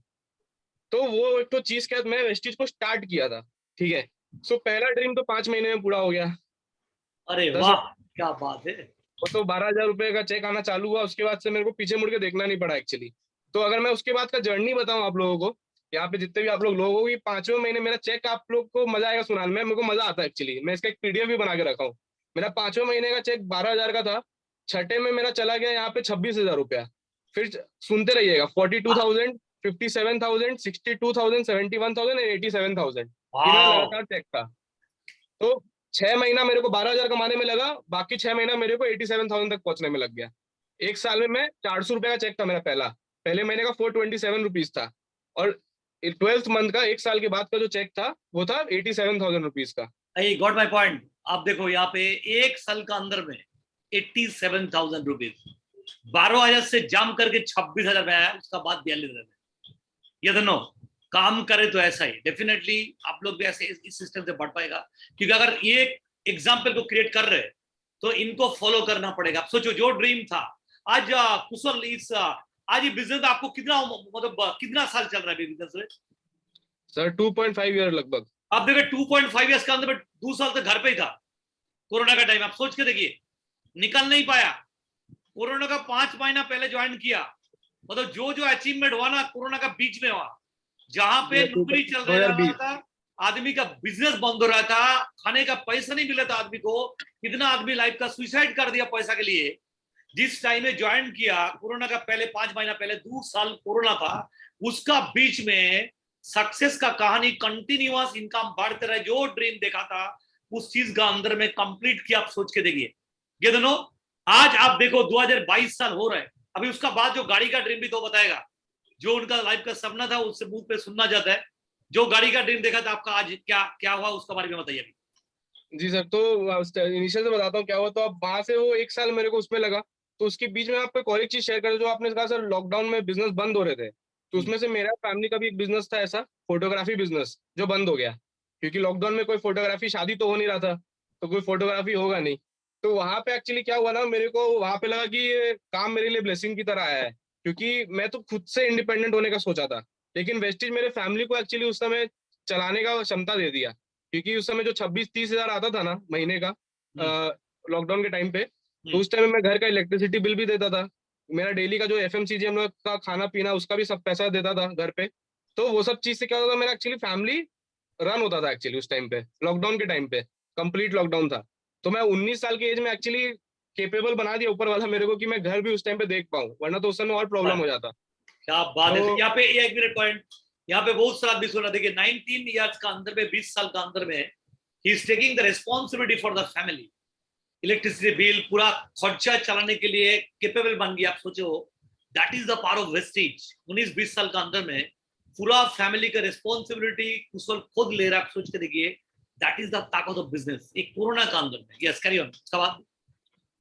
तो वो एक तो चीज के बाद मैं वेस्टीज को स्टार्ट किया था। ठीक है, सो पहला ड्रीम तो 5 महीने में पूरा हो गया। अरे 10, वाह, क्या बात है। वो तो 12,000 रुपए का चेक आना चालू हुआ, उसके बाद से मेरे को पीछे मुड़ के देखना नहीं पड़ा एक्चुअली। तो अगर मैं उसके बाद का जर्नी बताऊं आप लोगों को, यहाँ पे जितने भी आप लोग हो, कि 5वें महीने मेरा चेक, आप लोग को मजा आएगा सुनाने में, मेरे को मजा आता है एक्चुअली, मैं इसका एक PDF भी बना के रखा हूँ। मेरा 5वें महीने का चेक 12,000 का था। छठे में मेरा चला गया यहाँ पे 26,000 रुपया। फिर सुनते रहिएगा, 42,000, 57,000, 62,000, 71,000 और 87,000। ये मेरा वाह, लगातार चेक था। तो 6 महीना मेरे को 12,000 कमाने में लगा, बाकी 6 महीना मेरे को 87,000 तक पहुंचने में लग गया। एक साल में मैं 400 रुपए का चेक था मेरा पहला, पहले महीने का 427 रुपीज था। और 12th मंथ का, एक साल के बाद का जो चेक था वो था 87,000 रुपीज का। I got my point. आप देखो यहाँ पे एक साल का अंदर में 87,000 रुपीज, 12,000 से जाम करके 26,000 में आया, उसका बाद 42,000 में। ये दोनों काम करे तो ऐसा ही डेफिनेटली आप लोग भी ऐसे इस सिस्टम से बढ़ पाएगा। क्योंकि अगर ये एग्जाम्पल को क्रिएट कर रहे हैं तो इनको फॉलो करना पड़ेगा। आप सोचो, जो ड्रीम था आज कुशल, इस आज ये बिजनेस आपको कितना, मतलब कितना साल चल रहा है बिजनेस में? सर 2.5 ईयर लगभग। आप देखिए 2.5 ईयर्स के अंदर में 2 साल तक घर पे ही था कोरोना का टाइम। आप सोच के देखिए, निकल नहीं पाया। कोरोना का 5 महीना पहले ज्वाइन किया, मतलब जो जो अचीवमेंट हुआ ना कोरोना का बीच में हुआ, जहां पे नौकरी चल रहा 2020। था, आदमी का बिजनेस बंद हो रहा था, खाने का पैसा नहीं मिला था आदमी को, कितना आदमी लाइफ का सुसाइड कर दिया पैसा के लिए। जिस टाइम में ज्वाइन किया कोरोना का पहले 5 महीना पहले, 2 साल कोरोना था, उसका बीच में सक्सेस का कहानी कंटिन्यूअस, इनकम बढ़ते रहे, जो ड्रीम देखा था उस चीज का अंदर में कंप्लीट किया। आप सोच के देखिए ये दोनों। आज आप देखो 2022 साल हो रहा है, अभी उसका बाद जो गाड़ी का ड्रीम भी तो बताएगा, जो उनका लाइफ का सपना था उससे मुंह पे सुनना चाहता है। जो गाड़ी का ड्रीम देखा था आपका, आज क्या क्या हुआ उसका बारे में बताइए अभी। जी सर, तो इनिशियल से बताता हूँ क्या हुआ। तो अब वहां से वो एक साल मेरे को उसमें लगा। तो उसके बीच में आपको एक और एक चीज शेयर कर, जो आपने कहा सर लॉकडाउन में बिजनेस बंद हो रहे थे, तो उसमें से मेरा फैमिली का भी एक बिजनेस था ऐसा, फोटोग्राफी बिजनेस, जो बंद हो गया। क्योंकि लॉकडाउन में कोई फोटोग्राफी, शादी तो हो नहीं रहा था, तो कोई फोटोग्राफी होगा नहीं। तो वहां पे एक्चुअली क्या हुआ ना, मेरे को वहां पे लगा कि ये काम मेरे लिए ब्लेसिंग की तरह आया है, क्योंकि मैं तो खुद से इंडिपेंडेंट होने का सोचा था। लेकिन वेस्टिज मेरे फैमिली को एक्चुअली उस समय चलाने का क्षमता दे दिया, क्योंकि उस समय जो 26-30 हजार आता था ना महीने का, लॉकडाउन के टाइम पे, तो उस टाइम में मैं घर का इलेक्ट्रिसिटी बिल भी देता था, मेरा डेली का जो FMCG हम लोग का खाना पीना, उसका भी सब पैसा देता था घर पे। तो वो सब चीज से क्या होता था, मेरा एक्चुअली फैमिली रन होता था एक्चुअली उस टाइम पे, लॉकडाउन के टाइम पे, कंप्लीट लॉकडाउन था। तो मैं 19 साल की एज में एक्चुअली केपेबल बना दिया ऊपर वाला मेरे को, कि मैं घर भी उस टाइम पे देख पाऊँ, वरना तो उस समय और प्रॉब्लम हो जाता। क्या बात है। तो यहाँ पे एक मिनट पॉइंट, यहाँ पे बहुत सारा भी सुना। देखिए 19 ईयर्स का अंदर में, 20 साल का अंदर में, he is taking the responsibility for the family. Electricity bill पूरा खर्चा चलाने के लिए कैपेबल बन गया। आप सोचो, that is the power of wastage. 19-20 साल का अंदर में पूरा फैमिली का रिस्पॉन्सिबिलिटी कुशल खुद ले रहा है। आप सोच के देखिए, दैट इज द ताकत ऑफ बिजनेस एक कोरोना का अंदर में। Yes, carry on. उसका बाद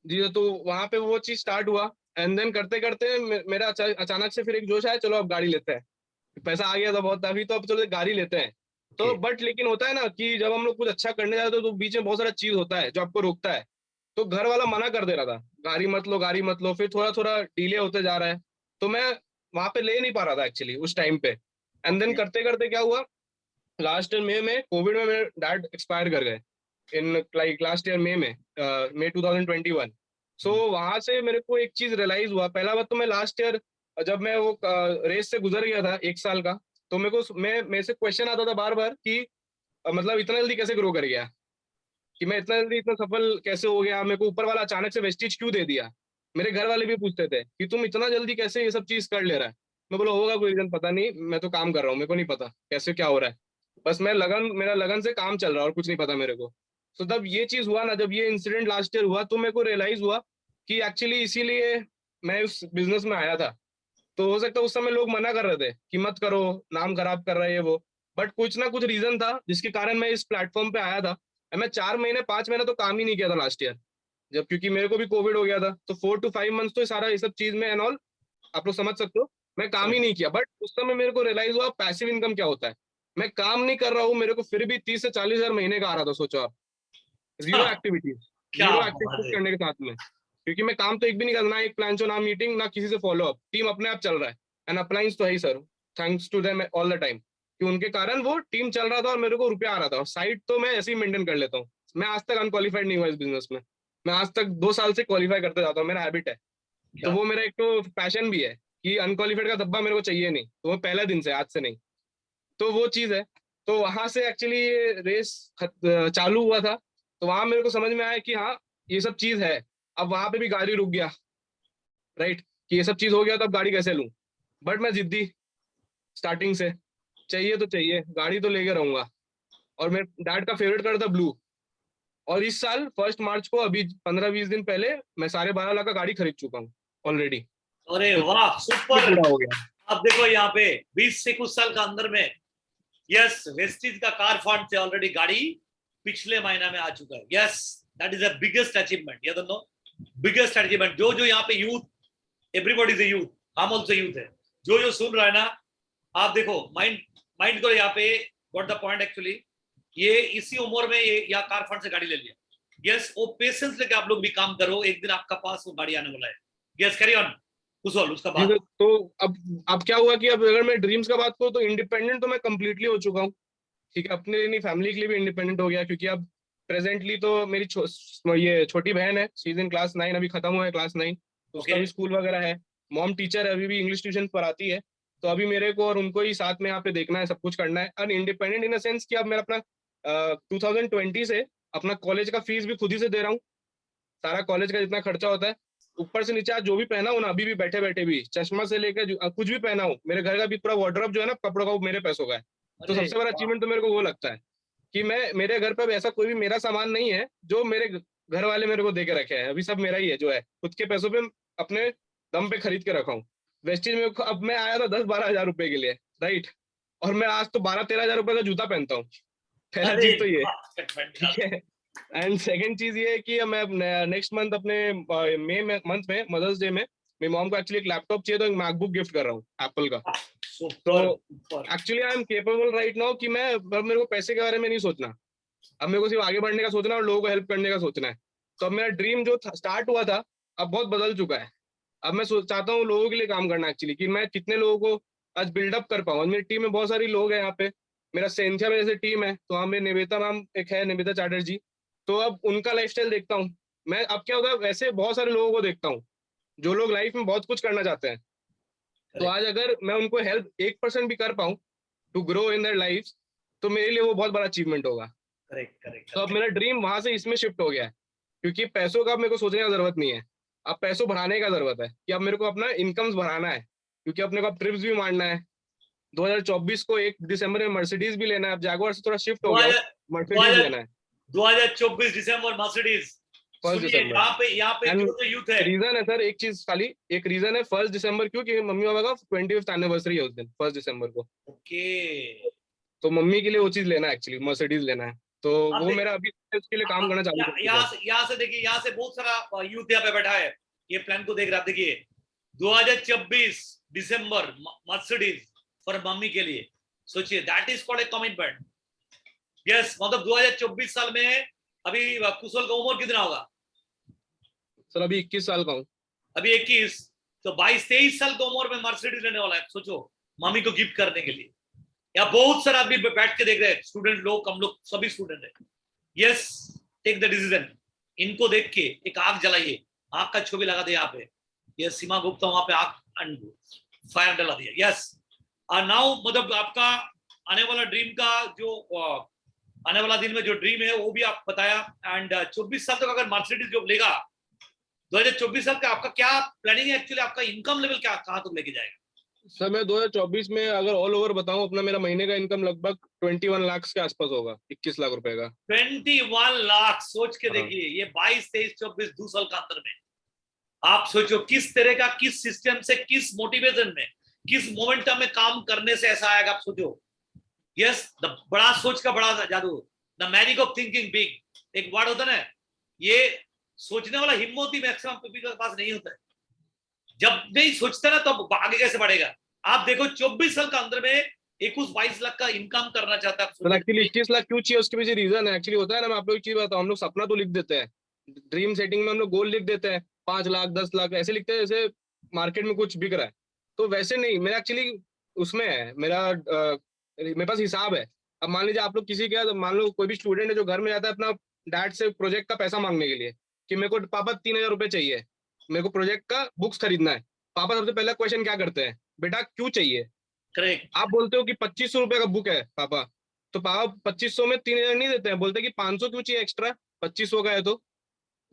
जी, तो वहां पे वो चीज स्टार्ट हुआ एंड देन करते करते मेरा अचानक से फिर एक जोश आया, चलो अब गाड़ी लेते हैं। पैसा आ गया था बहुत, अभी तो अब चलो गाड़ी लेते हैं। तो बट लेकिन होता है ना कि जब हम लोग कुछ अच्छा करने जाते हैं तो बीच में बहुत सारा चीज होता है जो आपको रोकता है। तो घर वाला मना कर दे रहा था, गाड़ी मत लो गाड़ी मत लो, फिर थोड़ा थोड़ा डिले होते जा रहा है। तो मैं वहां पे ले नहीं पा रहा था एक्चुअली उस टाइम पे। एंड देन करते करते क्या हुआ, लास्ट ईयर मई में कोविड में मेरे डैड एक्सपायर कर गए। इन लाइक लास्ट ईयर मई 2021। सो वहां से मेरे को एक चीज रियलाइज हुआ। पहला बात तो मैं लास्ट ईयर जब मैं वो रेस से गुजर गया था 1 साल का, तो मेरे से क्वेश्चन आता था बार बार कि मतलब इतना जल्दी कैसे ग्रो कर गया, कि मैं इतना जल्दी इतना सफल कैसे हो गया, मेरे को ऊपर वाला अचानक से वेस्टिज क्यों दे दिया। मेरे घर वाले भी पूछते थे कि तुम इतना जल्दी कैसे ये सब चीज कर ले रहा है। मैं बोला होगा कोई रीजन, पता नहीं, मैं तो काम कर रहा हूँ, मेरे को नहीं पता कैसे क्या हो रहा है। बस मेरा लगन से काम चल रहा है और कुछ नहीं पता मेरे को। तो जब ये चीज हुआ ना, जब ये इंसिडेंट लास्ट ईयर हुआ, तो मेरे को रियलाइज हुआ कि एक्चुअली इसीलिए मैं उस बिजनेस में आया था। तो हो सकता है उस समय लोग मना कर रहे थे कि मत करो, नाम खराब कर रहा है ये वो, बट कुछ ना कुछ रीजन था जिसके कारण मैं इस प्लेटफॉर्म पे आया था। मैं 4 महीने 5 महीने तो काम ही नहीं किया था लास्ट ईयर, जब क्योंकि मेरे को भी कोविड हो गया था। तो 4 to 5 मंथ तो सारा ये सब चीज में एंड ऑल आप लोग समझ सकते हो, मैं काम ही नहीं किया। बट उस समय मेरे को रियलाइज हुआ पैसिव इनकम क्या होता है। मैं काम नहीं कर रहा हूँ, मेरे को फिर भी 30 से 40 हजार महीने का आ रहा था, सोचो आप। जीरो एक्टिविटीज, क्या जीरो बात एक्टिविटीज है। करने के साथ में, क्योंकि मैं काम तो एक भी नहीं करना, ना एक प्लान, ना मीटिंग, ना किसी से फॉलो अप, टीम अपने आप चल रहा है। एंड अप्लाइंस तो है ही sir, thanks to them all the time, कि उनके कारण वो टीम चल रहा था और मेरे को रुपया आ रहा था। और साइड तो मैं ऐसे ही मेंटेन कर लेता हूँ। मैं आज तक अनक्वालिफाइड नहीं हुआ इस बिजनेस में। मैं आज तक 2 साल से क्वालिफाई करते जाता हूँ, मेरा हैबिट है। तो क्या वो मेरा एक तो पैशन भी है कि अनक्वालिफाइड का धब्बा मेरे को चाहिए नहीं, तो वो पहला दिन से, आज से नहीं। तो वो चीज है। तो वहां से एक्चुअली रेस चालू हुआ था। तो वहां मेरे को समझ में आया कि हाँ, ये सब चीज है। अब वहां पे भी गाड़ी रुक गया, राइट, कि ये सब चीज हो गया तो अब गाड़ी कैसे लूं। बट मैं जिद्दी स्टार्टिंग से, चाहिए तो चाहिए, गाड़ी तो लेके रहूंगा। और मेरे डैड का फेवरेट कलर था ब्लू। और इस साल 1 मार्च को, अभी 15-20 दिन पहले, मैं 12.5 लाख का गाड़ी खरीद चुका हूँ ऑलरेडी। अरे तो वाह, ये सुपर। पूरा हो गया। आप देखो यहाँ पे 20 से कुछ साल का अंदर में, यस, वेस्टीज का कार फंड से ऑलरेडी गाड़ी पिछले महीना में आ चुका है। Yes, that is the biggest achievement. ये दोनों बिगेस्ट अचीवमेंट। जो जो यहाँ पे यूथ, एवरीबॉडी इज यूथ, हम ऑल्सो यूथ है। जो जो सुन रहा है ना, आप देखो, माइंड माइंड को यहाँ पे व्हाट द पॉइंट एक्चुअली, ये इसी उम्र में ये यहाँ कार फंड से गाड़ी ले लिया। यस, वो पेशेंस लेके आप लोग भी काम करो, एक दिन आपका पास वो गाड़ी आने वाला है। यस, कैरी ऑन कुशल। उसका जी बाद सर, तो अब क्या हुआ कि अब अगर मैं ड्रीम्स का बात करूँ तो इंडिपेंडेंट तो मैं कंप्लीटली हो चुका हूँ। ठीक है, अपने लिए नहीं, फैमिली के लिए भी इंडिपेंडेंट हो गया। क्योंकि अब प्रेजेंटली तो मेरी ये छोटी बहन है, शी इज इन क्लास 9, अभी खत्म हुआ है क्लास 9, तो उसका ओके। भी स्कूल वगैरह है। मॉम टीचर है, अभी भी इंग्लिश ट्यूशन पढ़ाती है। तो अभी मेरे को और उनको ही साथ में यहाँ पे देखना है, सब कुछ करना है। और इंडिपेंडेंट इन द सेंस कि अब मेरा अपना 2020 से अपना कॉलेज का फीस भी खुद ही से दे रहा हूँ। सारा कॉलेज का जितना खर्चा होता है, ऊपर से नीचे आज जो भी पहना हूँ ना, अभी भी बैठे बैठे भी, चश्मा से लेकर कुछ भी पहना हूँ, मेरे घर का भी पूरा वार्डरोब जो है ना कपड़ों का, वो मेरे पैसों का है। तो अरे सबसे बड़ा वाह, अचीवमेंट तो मेरे को वो लगता है कि मैं, मेरे घर पे अब ऐसा कोई भी मेरा सामान नहीं है जो मेरे घर वाले मेरे को दे के रखे हैं। अभी सब मेरा ही है, जो है खुद के पैसों पे, अपने दम पे खरीद के रखा हूँ। वेस्टेज में अब मैं आया था 10-12 हजार रुपए के लिए, राइट, और मैं आज तो 12-13 हजार रुपए का जूता पहनता हूँ। पहला अरे चीज तो ये, वाह, ठीक है। एंड सेकंड चीज ये है कि मैं नेक्स्ट मंथ अपने मई मंथ में मदर्स डे में मेरी मॉम को एक्चुअली एक लैपटॉप चाहिए, तो एक मैकबुक गिफ्ट कर रहा हूँ एप्पल का। तो super super. Actually I am capable right now कि मैं, अब मेरे को पैसे के बारे में नहीं सोचना। अब मेरे को सिर्फ आगे बढ़ने का सोचना है और लोगों को हेल्प करने का सोचना है। तो अब मेरा ड्रीम जो स्टार्ट हुआ था, अब बहुत बदल चुका है। अब मैं चाहता हूँ लोगों के लिए काम करना एक्चुअली, कि मैं कितने लोगों को आज बिल्डअप कर पाऊँ। मेरी टीम में बहुत सारी लोग हैं यहाँ पे। मेरा सेंथिया में जैसे टीम है, तो हमें निवेता नाम एक है, निवेता चैटर्जी। तो अब उनका लाइफस्टाइल देखता हूँ मैं। अब क्या होता है, वैसे बहुत सारे लोगों को देखता हूँ जो लोग लाइफ में बहुत कुछ करना चाहते हैं। तो करेक्ट आज अगर मैं उनको हेल्प 1% भी कर पाऊँ to grow in their life, तो मेरे लिए वो बहुत बड़ा अचीवमेंट होगा। करेक्ट करेक्ट तो अब करेक्ट। मेरा ड्रीम वहां से इसमें शिफ्ट हो गया है, क्योंकि पैसों का अब मेरे को सोचने का जरूरत नहीं है। अब पैसों बढ़ाने का जरूरत है, कि अब मेरे को अपना इनकम्स बढ़ाना है। क्योंकि अपने को अब ट्रिप्स भी मारना है। 2024 को 1 दिसंबर में मर्सिडीज भी लेना है। अब जैगुआर से थोड़ा शिफ्ट हो दो गया हूँ, हजार दो मर्सिडीज हजार लेना है। 2024 दिसंबर मर्सिडीज। 1 सुनिए, दिसंबर। यहाँ पे एंड जो यूथ है, रीजन है सर, एक चीज खाली, एक रीजन है 1 दिसंबर क्यों, कि मम्मी पापा का 25th एनिवर्सरी है उस दिन 1 दिसंबर को। ओके। तो मम्मी के लिए वो चीज लेना है, एक्चुअली मर्सिडीज लेना है, तो आप वो मेरा अभी उसके लिए काम करना चालू कर दिया है। यहाँ से देखिए, यहाँ से बहुत सारा यूथ यहाँ पे बैठा है, ये प्लान को देख रहा है। देखिए 2024 दिसंबर मर्सिडीज फॉर मम्मी के लिए, सोचिए, that is called a commitment. Yes, मतलब 2024 साल में अभी कुशल का उम्र कितना होगा? सर अभी 21 साल का हूँ। अभी 21, तो 22-23 साल की उम्र में मर्सिडीज लेने वाला है, सोचो, मम्मी को गिफ्ट करने के लिए। या बहुत सारा आदमी बैठ के देख रहे हैं, स्टूडेंट लोग, हम लोग सभी स्टूडेंट है। Yes, take the decision. इनको देख के एक आग जलाइए, आग का छवि लगा दिया यहाँ पे, ये सीमा गुप्ता वहां पे आग एंड फायर डला दिया। यस, और नाउ मतलब आपका आने वाला ड्रीम का जो आने वाला दिन में जो ड्रीम है वो भी आप बताया। एंड 24 साल तक अगर मर्सिडीज जॉब लेगा, 2024 साल का आपका क्या प्लानिंग है? एक्चुअली आपका इनकम लेवल क्या, कहाँ तक लेके जाएगा? सर मैं 2024 में अगर ऑल ओवर बताऊं अपना, मेरा महीने का इनकम लगभग 21 लाख के आसपास होगा, 21 लाख रुपए का। 21 लाख, सोच के हाँ। देखिए, ये 22, 23, 24 2 साल का अंतर में आप सोचो किस तरह का, किस सिस्टम से, किस मोटिवेशन में, किस मोमेंटम में काम करने से ऐसा आएगा, आप सोचो। यस, द बड़ा सोच का बड़ा जादू, the magic of thinking big, एक वर्ड होता है ना, ये सोचने वाला हिम्मत ही मैक्सिमम पीपल के पास नहीं होता है। जब नहीं सोचता ना तो आगे कैसे बढ़ेगा? आप देखो 24 साल का अंदर में 21-22 लाख का इनकम करना चाहता तो एक्चुअली है। 21 लाख क्यों चाहिए, उसके पीछे रीजन है। एक्चुअली होता है ना, मैं आप लोग एक चीज बताऊं, हम लोग सपना तो लिख देते हैं, ड्रीम सेटिंग में हम लोग गोल लिख देते हैं, 5 लाख 10 लाख ऐसे लिखते हैं जैसे मार्केट में कुछ बिक रहा है। तो वैसे नहीं, मेरा एक्चुअली उसमें है, मेरे पास हिसाब है। अब मान लीजिए आप लोग किसी के, तो मान लो कोई भी स्टूडेंट है जो घर में जाता है अपना डैड से प्रोजेक्ट का पैसा मांगने के लिए, कि मेरे को पापा 3,000 रुपए चाहिए, मेरे को प्रोजेक्ट का बुक्स खरीदना है। पापा सबसे पहला क्वेश्चन क्या करते हैं, बेटा क्यों चाहिए? करेक्ट। आप बोलते हो कि 2500 रुपए का बुक है पापा, तो पापा 2500 में 3,000 नहीं देते हैं, बोलते हैं कि 500 क्यों चाहिए एक्स्ट्रा, 2500 का है तो।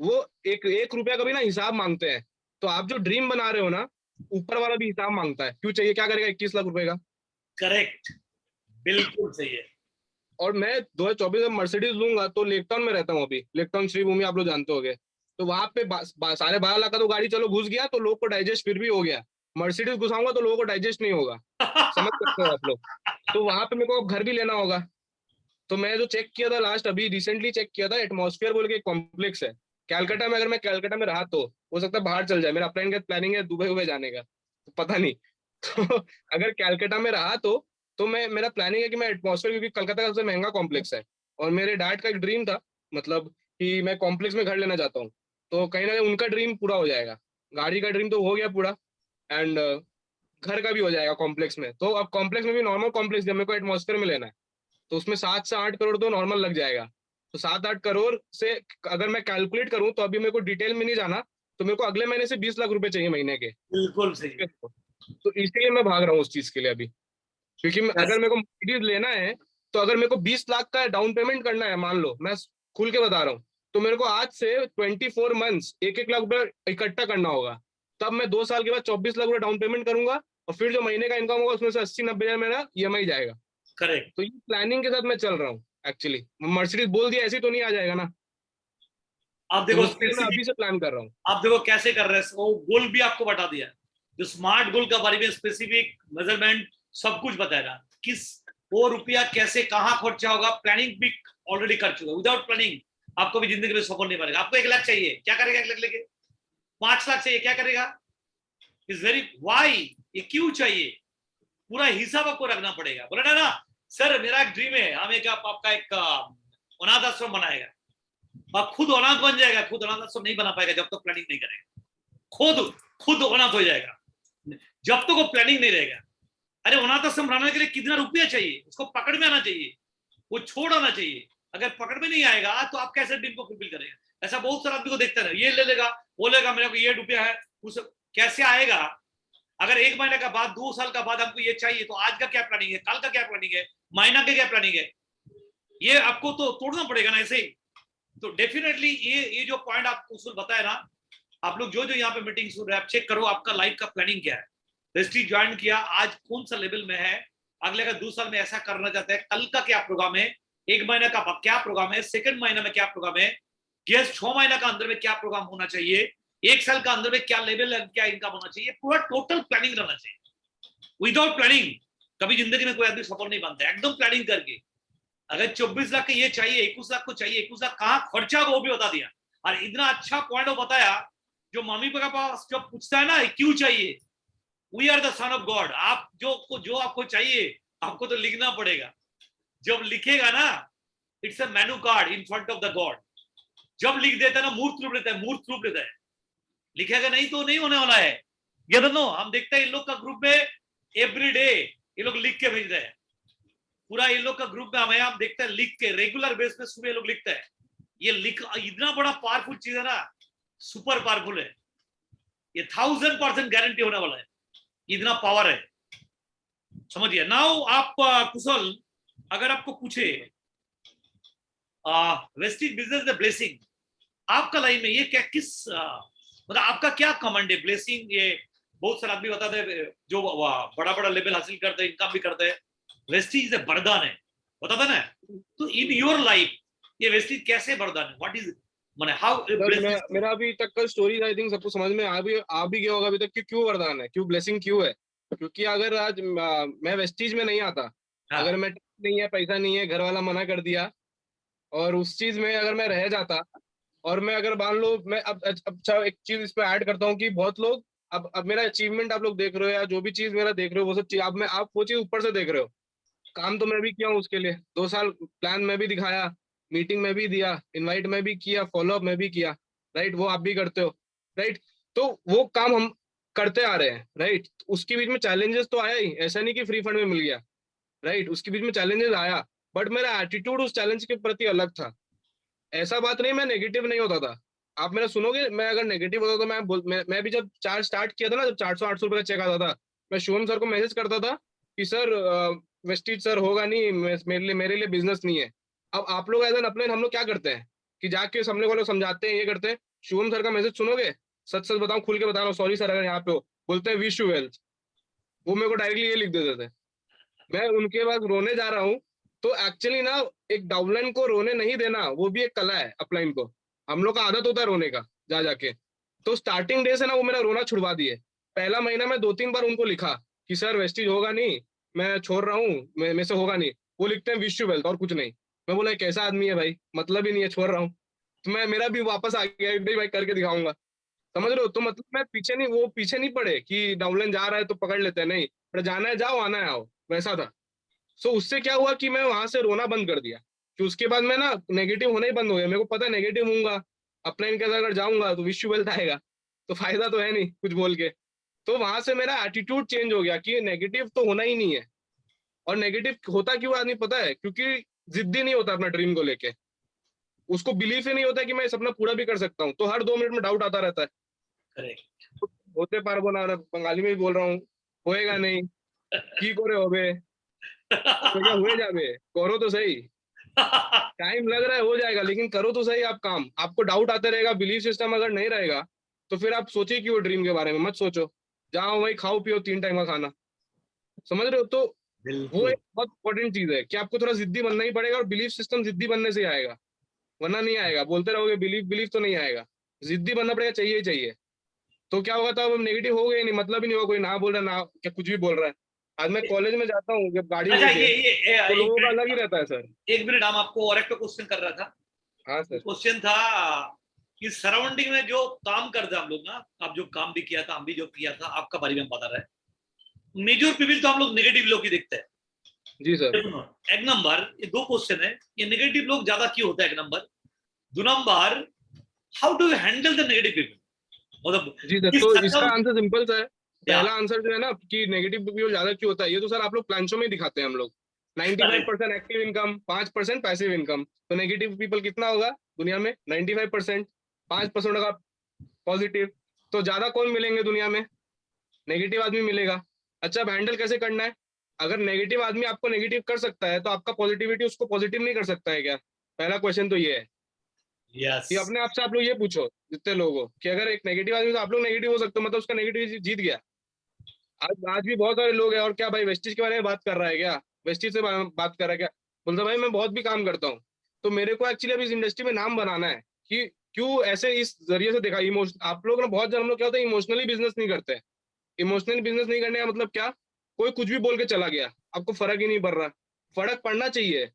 वो एक एक रुपया का भी ना हिसाब मांगते हैं। तो आप जो ड्रीम बना रहे हो ना, ऊपर वाला भी हिसाब मांगता है, क्यों चाहिए, क्या करेगा 21 लाख रुपए का। करेक्ट, बिल्कुल सही है। और मैं 2024 में मर्सिडीज लूंगा तो लेकटाउन में रहता हूँ अभी, लेकटाउन श्रीभूमि आप लोग जानते होंगे। तो वहां पे 12.5 लाख का तो गाड़ी चलो घुस गया तो लोग को डाइजेस्ट फिर भी हो गया, मर्सिडीज घुसाऊंगा तो लोगों को डाइजेस्ट नहीं होगा। समझ सकते हो आप लोग। तो वहां पे मेरे को अब घर भी लेना होगा। तो मैं जो चेक किया था लास्ट, अभी रिसेंटली चेक किया था, एटमॉस्फेयर बोल के एक कॉम्प्लेक्स है कैलकाटा में। अगर मैं कैलकाटा में रहा तो हो सकता है बाहर चल जाए, मेरा प्लानिंग है दुबई उबई जाने का, तो पता नहीं। तो अगर कैलकाटा में रहा तो मैं, मेरा प्लानिंग है कि मैं एटमॉस्फेयर, क्योंकि कलकत्ता का सबसे महंगा कॉम्प्लेक्स है, और मेरे डैड का एक ड्रीम था, मतलब कि मैं कॉम्प्लेक्स में घर लेना चाहता हूँ। तो कहीं ना कहीं उनका ड्रीम पूरा हो जाएगा, गाड़ी का ड्रीम तो हो गया पूरा, एंड घर का भी हो जाएगा कॉम्प्लेक्स में। तो अब कॉम्प्लेक्स में भी नॉर्मल कॉम्प्लेक्स जब मेरे को एटमॉस्फेयर में लेना है, तो उसमें 7 से 8 करोड़ तो नॉर्मल लग जाएगा। तो 7-8 करोड़ से अगर मैं कैलकुलेट करूं, तो अभी मेरे को डिटेल में नहीं जाना, तो मेरे को अगले महीने से 20 लाख रुपए चाहिए महीने के। बिल्कुल सही है। तो इसलिए मैं भाग रहा हूँ उस चीज के लिए अभी, क्योंकि अगर यस, मेरे को मर्सिडीज लेना है, तो अगर मेरे को 20 लाख का डाउन पेमेंट करना है, मान लो मैं खुल के बता रहा हूँ, तो मेरे को आज से 24 मंथ्स 1-1 लाख रुपए इकट्ठा करना होगा। तब मैं 2 साल के बाद 24 लाख रुपए डाउन पेमेंट करूंगा, और फिर जो महीने का इनकम होगा उसमें से 80-90 हजार मेरा ईएमआई जाएगा। करेक्ट। तो ये प्लानिंग के साथ मैं चल रहा हूँ एक्चुअली। मर्सिडीज बोल दिया ऐसे तो नहीं आ जाएगा ना, आप तो देखो उसके लिए मैं स्पेसिफिक, अभी से प्लान कर रहा हूँ। आप देखो कैसे कर रहे हैं, वो गोल भी आपको बता दिया, जो स्मार्ट गोल का बारे में स्पेसिफिक मेजरमेंट सब कुछ बताएगा, किस वो रुपया कैसे कहाँ खर्चा होगा, प्लानिंग भी ऑलरेडी कर चुका है। विदाउट प्लानिंग आपको भी जिंदगी में सफल नहीं बनेगा। आपको 1 लाख चाहिए, क्या करेगा 1 लाख लेके? 5 लाख चाहिए, क्या करेगा? इज वेरी वाई, ये क्यों चाहिए, पूरा हिसाब आपको रखना पड़ेगा। बोला ना सर मेरा एक ड्रीम है, हम एक आपका एक अनाथ आश्रम बनाएगा, और खुद अनाथ बन जाएगा। खुद अनाथ आश्रम नहीं बना पाएगा जब तक प्लानिंग नहीं करेगा। खुद अनाथ हो जाएगा जब तक वो प्लानिंग नहीं रहेगा। अरे अनाथ आश्रम बनाने के लिए कितना रुपया चाहिए, उसको पकड़ में आना चाहिए, वो छोड़ आना चाहिए। अगर पकड़ में नहीं आएगा तो आप कैसे ड्रीम को फुलफिल करेंगे? ऐसा बहुत सारा आदमी को देखते हैं, ये ले लेगा, वो लेगा, मेरे को ये रुपया है, उस कैसे आएगा? अगर 1 महीने का बाद, 2 साल का बाद हमको ये चाहिए, तो आज का क्या प्लानिंग है, कल का क्या प्लानिंग है, महीना का क्या प्लानिंग है? ये आपको तो तोड़ना पड़ेगा ना ऐसे ही। तो डेफिनेटली ये जो पॉइंट आपको उसूल बताया ना, आप लोग जो यहाँ पे मीटिंग सुन रहे हैं, आप चेक करो आपका लाइफ का प्लानिंग क्या है। रजिस्ट्री ज्वाइन किया, आज कौन सा लेवल में है, अगले का 2 साल में ऐसा करना चाहते हैं, कल का क्या प्रोग्राम है, 1 महीने का क्या प्रोग्राम है, सेकंड महीने में क्या प्रोग्राम है, कि 6 महीना का अंदर में क्या प्रोग्राम होना चाहिए, 1 साल का अंदर में क्या लेवल, क्या इनकम होना चाहिए, पूरा टोटल प्लानिंग रहना चाहिए। विदाउट प्लानिंग कभी जिंदगी में कोई आदमी सफल नहीं बनता, एकदम प्लानिंग करके। अगर 24 लाख का ये चाहिए, 21 लाख को चाहिए, 21 लाख कहाँ खर्चा वो भी बता दिया। और इतना अच्छा पॉइंट वो बताया, जो मम्मी पापा पास जब पूछता है ना क्यों चाहिए, we are the son of God. आप जो आपको चाहिए आपको तो लिखना पड़ेगा। जब लिखेगा ना, it's a menu card in front of the God. जब लिख देता है ना, मूर्त रूप लेता है, मूर्त रूप लेता है। लिखेगा नहीं तो नहीं होने वाला है। ये दोनों हम देखते हैं इन लोग का ग्रुप में एवरी डे ये लोग लिख के भेज रहे हैं। पूरा इन लोग का ग्रुप में हमें आप देखते हैं लिख के, रेगुलर बेस पे सुबह लोग लिखते हैं। ये लिख इतना बड़ा पावरफुल चीज है ना, सुपर पावरफुल है ये, 1000% गारंटी होने वाला है, इतना पावर है, समझिए। नाउ आप कुशल, अगर आपको पूछे वेस्टेज बिजनेस द ब्लेसिंग, आपका लाइफ में ये क्या, किस मतलब आपका क्या कमांड है? ब्लेसिंग, ये बहुत सारे आदमी बताते हैं जो बड़ा बड़ा लेवल हासिल करते हैं, इनकम भी करते हैं, वेस्टेज वरदान है, बताता ना। तो इन योर लाइफ ये वेस्टेज कैसे वरदान है? व्हाट इज माने हाउ मेरा अभी तक का स्टोरी आई थिंक सबको समझ में आ भी गया होगा अभी तक कि क्यों वरदान है, क्यों ब्लेसिंग क्यों है। क्योंकि अगर आज मैं वेस्टीज में नहीं आता, हाँ। अगर मैं नहीं है, पैसा नहीं है, घर वाला मना कर दिया, और उस चीज में अगर मैं रह जाता, और मैं अगर मान लो मैं अब अच्छा एक चीज इस पे ऐड करता हूँ कि बहुत लोग अब मेरा अचीवमेंट आप लोग देख रहे हो या जो भी चीज मेरा देख रहे हो वो सब चीज आप वो चीज ऊपर से देख रहे हो। काम तो मैं भी किया हूँ उसके लिए, 2 साल प्लान में भी दिखाया, मीटिंग में भी दिया, इनवाइट में भी किया, फॉलोअप में भी किया, राइट, वो आप भी करते हो, राइट। तो वो काम हम करते आ रहे हैं, राइट। उसके बीच में चैलेंजेस तो आया ही, ऐसा नहीं कि फ्री फंड में मिल गया, राइट, उसके बीच में चैलेंजेस आया, बट मेरा एटीट्यूड उस चैलेंज के प्रति अलग था। ऐसा बात नहीं मैं नेगेटिव नहीं होता था, आप मेरा सुनोगे, मैं अगर नेगेटिव होता तो मैं भी जब चार्ज स्टार्ट किया था ना, जब 400-800 रुपए का चेक आता था, मैं शुभम सर को मैसेज करता था कि सर वेस्टीज सर होगा नहीं, मेरे लिए बिजनेस नहीं है। अब आप लोग एज एन अपने हम लोग क्या करते हैं कि जाके सामने वालों को समझाते हैं, ये करते हैं। शुभम सर का मैसेज सुनोगे, सच सच बताऊं, खुल के बता रहा हूँ, सॉरी सर अगर यहाँ पे हो, बोलते हैं विश यू वेल्थ, वो मेरे को डायरेक्टली ये लिख देते थे। मैं उनके पास रोने जा रहा हूँ, तो एक्चुअली ना एक डाउनलाइन को रोने नहीं देना वो भी एक कला है, अपलाइन को हम लोग का आदत होता है रोने का जा जाके। तो स्टार्टिंग डे से ना वो मेरा रोना छुड़वा दिए। पहला महीना में 2-3 बार उनको लिखा कि सर वेस्टीज होगा नहीं, मैं छोड़ रहा हूँ, मेरे से होगा नहीं। वो लिखते हैं विश यू वेल्थ और कुछ नहीं। मैं बोला कैसा आदमी है भाई, मतलब ही नहीं है, छोड़ रहा हूँ। तो मैं मेरा भी वापस आ गया, नहीं भाई करके दिखाऊंगा, समझ रहे हो। तो मतलब मैं पीछे नहीं, वो पीछे नहीं पड़े कि डाउनलाइन जा रहा है तो पकड़ लेते हैं, नहीं, पर जाना है जाओ, आना है आओ, वैसा था। सो उससे क्या हुआ कि मैं वहां से रोना बंद कर दिया, कि उसके बाद मैं ना नेगेटिव होना ही बंद हो गया। मेरे को पता है नेगेटिव होऊंगा, अपलाइन के साथ अगर जाऊंगा तो विश यू वेल्थ आएगा, तो फायदा तो है नहीं कुछ बोल के। तो वहां से मेरा एटीट्यूड चेंज हो गया कि नेगेटिव तो होना ही नहीं है। और नेगेटिव होता क्यों आदमी पता है, क्योंकि जिद्दी नहीं होता अपना ड्रीम को लेके, उसको बिलीफ ही नहीं होता कि मैं सपना पूरा भी कर सकता हूँ, तो हर 2 मिनट में डाउट आता रहता है। करेक्ट। होते पारबो ना, बंगाली में भी बोल रहा हूँ, होएगा नहीं, की करे होबे, तो क्या हुए जाबे, करो तो सही, टाइम लग रहा है हो जाएगा, लेकिन करो तो सही आप काम। आपको डाउट आते रहेगा, बिलीफ सिस्टम अगर नहीं रहेगा तो फिर आप सोचिए कि वो ड्रीम के बारे में मत सोचो, जहाँ वही खाओ पियो 3 टाइम का खाना, समझ रहे हो। तो वो बिल्कुल। एक बहुत इंपॉर्टेंट चीज है कि आपको थोड़ा जिद्दी बनना ही पड़ेगा, और बिलीफ सिस्टम जिद्दी बनने से ही आएगा, वरना नहीं आएगा। बोलते रहोगे बिलीफ बिलीफ तो नहीं आएगा, जिद्दी बनना पड़ेगा, चाहिए ही चाहिए। तो क्या होगा, तो अब नेगेटिव हो गए नहीं, मतलब ही नहीं होगा, कोई ना बोल रहा ना क्या कुछ भी बोल रहा है। आज मैं कॉलेज में जाता हूँ जब गाड़ी अच्छा, लेके, ये तो एक लोगों का अलग ही मिनट, रहता है सर। एक मिनट, हम आपको और एक क्वेश्चन कर रहा था। हाँ सर। क्वेश्चन था कि सराउंडिंग में जो काम करते हैं हम लोग ना, आप जो काम भी किया था, हम भी जो किया था, आपका बारे में हम बता रहे हैं। मेजर पीपल तो हम लोग नेगेटिव लोग ही देखते हैं। जी सर। एक नंबर, ये 2 क्वेश्चन है, ये नेगेटिव लोग ज्यादा क्यों होता है, एक number. 2 number, how do you handle the negative people, मतलब जी सर, किस तो इसका सर्कल आंसर सिंपल सा है। या पहला आंसर जो है ना कि नेगेटिव पीपल ज्यादा क्यों होता है, ये तो सर आप लोग प्लान शो में ही दिखाते हैं हम लोग। 95% एक्टिव इनकम, 5% पैसिव इनकम, तो नेगेटिव पीपल कितना होगा दुनिया में? 95%। 5% होगा पॉजिटिव, तो ज्यादा कौन मिलेंगे दुनिया में? नेगेटिव आदमी मिलेगा। अच्छा, अब हैंडल कैसे करना है? अगर नेगेटिव आदमी आपको नेगेटिव कर सकता है, तो आपका पॉजिटिविटी उसको पॉजिटिव नहीं कर सकता है क्या? पहला क्वेश्चन तो ये है यस। कि अपने आप से आप लोग ये पूछो जितने लोग हो कि अगर एक नेगेटिव आदमी से आप लोग नेगेटिव हो सकते हो, मतलब उसका नेगेटिव जीत गया। आज आज भी बहुत सारे लोग हैं, और क्या भाई वेस्टिज के बारे में बात कर रहा है क्या, वेस्टिज से बात कर रहा है क्या? बोलता भाई मैं बहुत भी काम करता हूँ। तो मेरे को एक्चुअली अभी इस इंडस्ट्री में नाम बनाना है कि क्यों ऐसे इस जरिए से देखा, इमोशन आप लोग ना बहुत जन हम लोग क्या होता है इमोशनली बिजनेस नहीं करते। इमोशनली बिजनेस नहीं करने का मतलब क्या, कोई कुछ भी बोल के चला गया, आपको फर्क ही नहीं पड़ रहा। फर्क पड़ना चाहिए,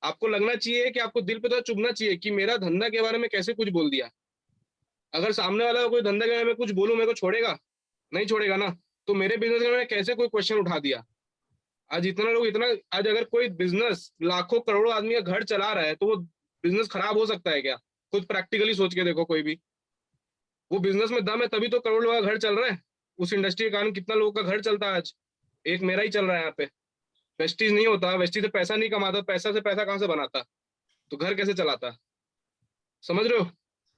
आपको लगना चाहिए कि आपको दिल पे तो चुभना चाहिए कि मेरा धंधा के बारे में कैसे कुछ बोल दिया। अगर सामने वाला कोई धंधा के बारे में कुछ बोलूं मेरे को छोड़ेगा, नहीं छोड़ेगा ना। तो मेरे बिजनेस के बारे में कैसे कोई क्वेश्चन उठा दिया। आज इतना लोग इतना, आज अगर कोई बिजनेस लाखों करोड़ों आदमी का घर चला रहा है तो वो बिजनेस खराब हो सकता है क्या? खुद प्रैक्टिकली सोच के देखो, कोई भी वो बिजनेस में दम है तभी तो करोड़ लोगों का घर चल रहा है। उस इंडस्ट्री के कारण कितना लोगों का घर चलता है आज। एक मेरा ही चल रहा है यहाँ पे। वेस्टीज नहीं होता, वेस्टीज से पैसा नहीं कमाता, पैसा से पैसा कहाँ से बनाता, तो घर कैसे चलाता? समझ रहे हो?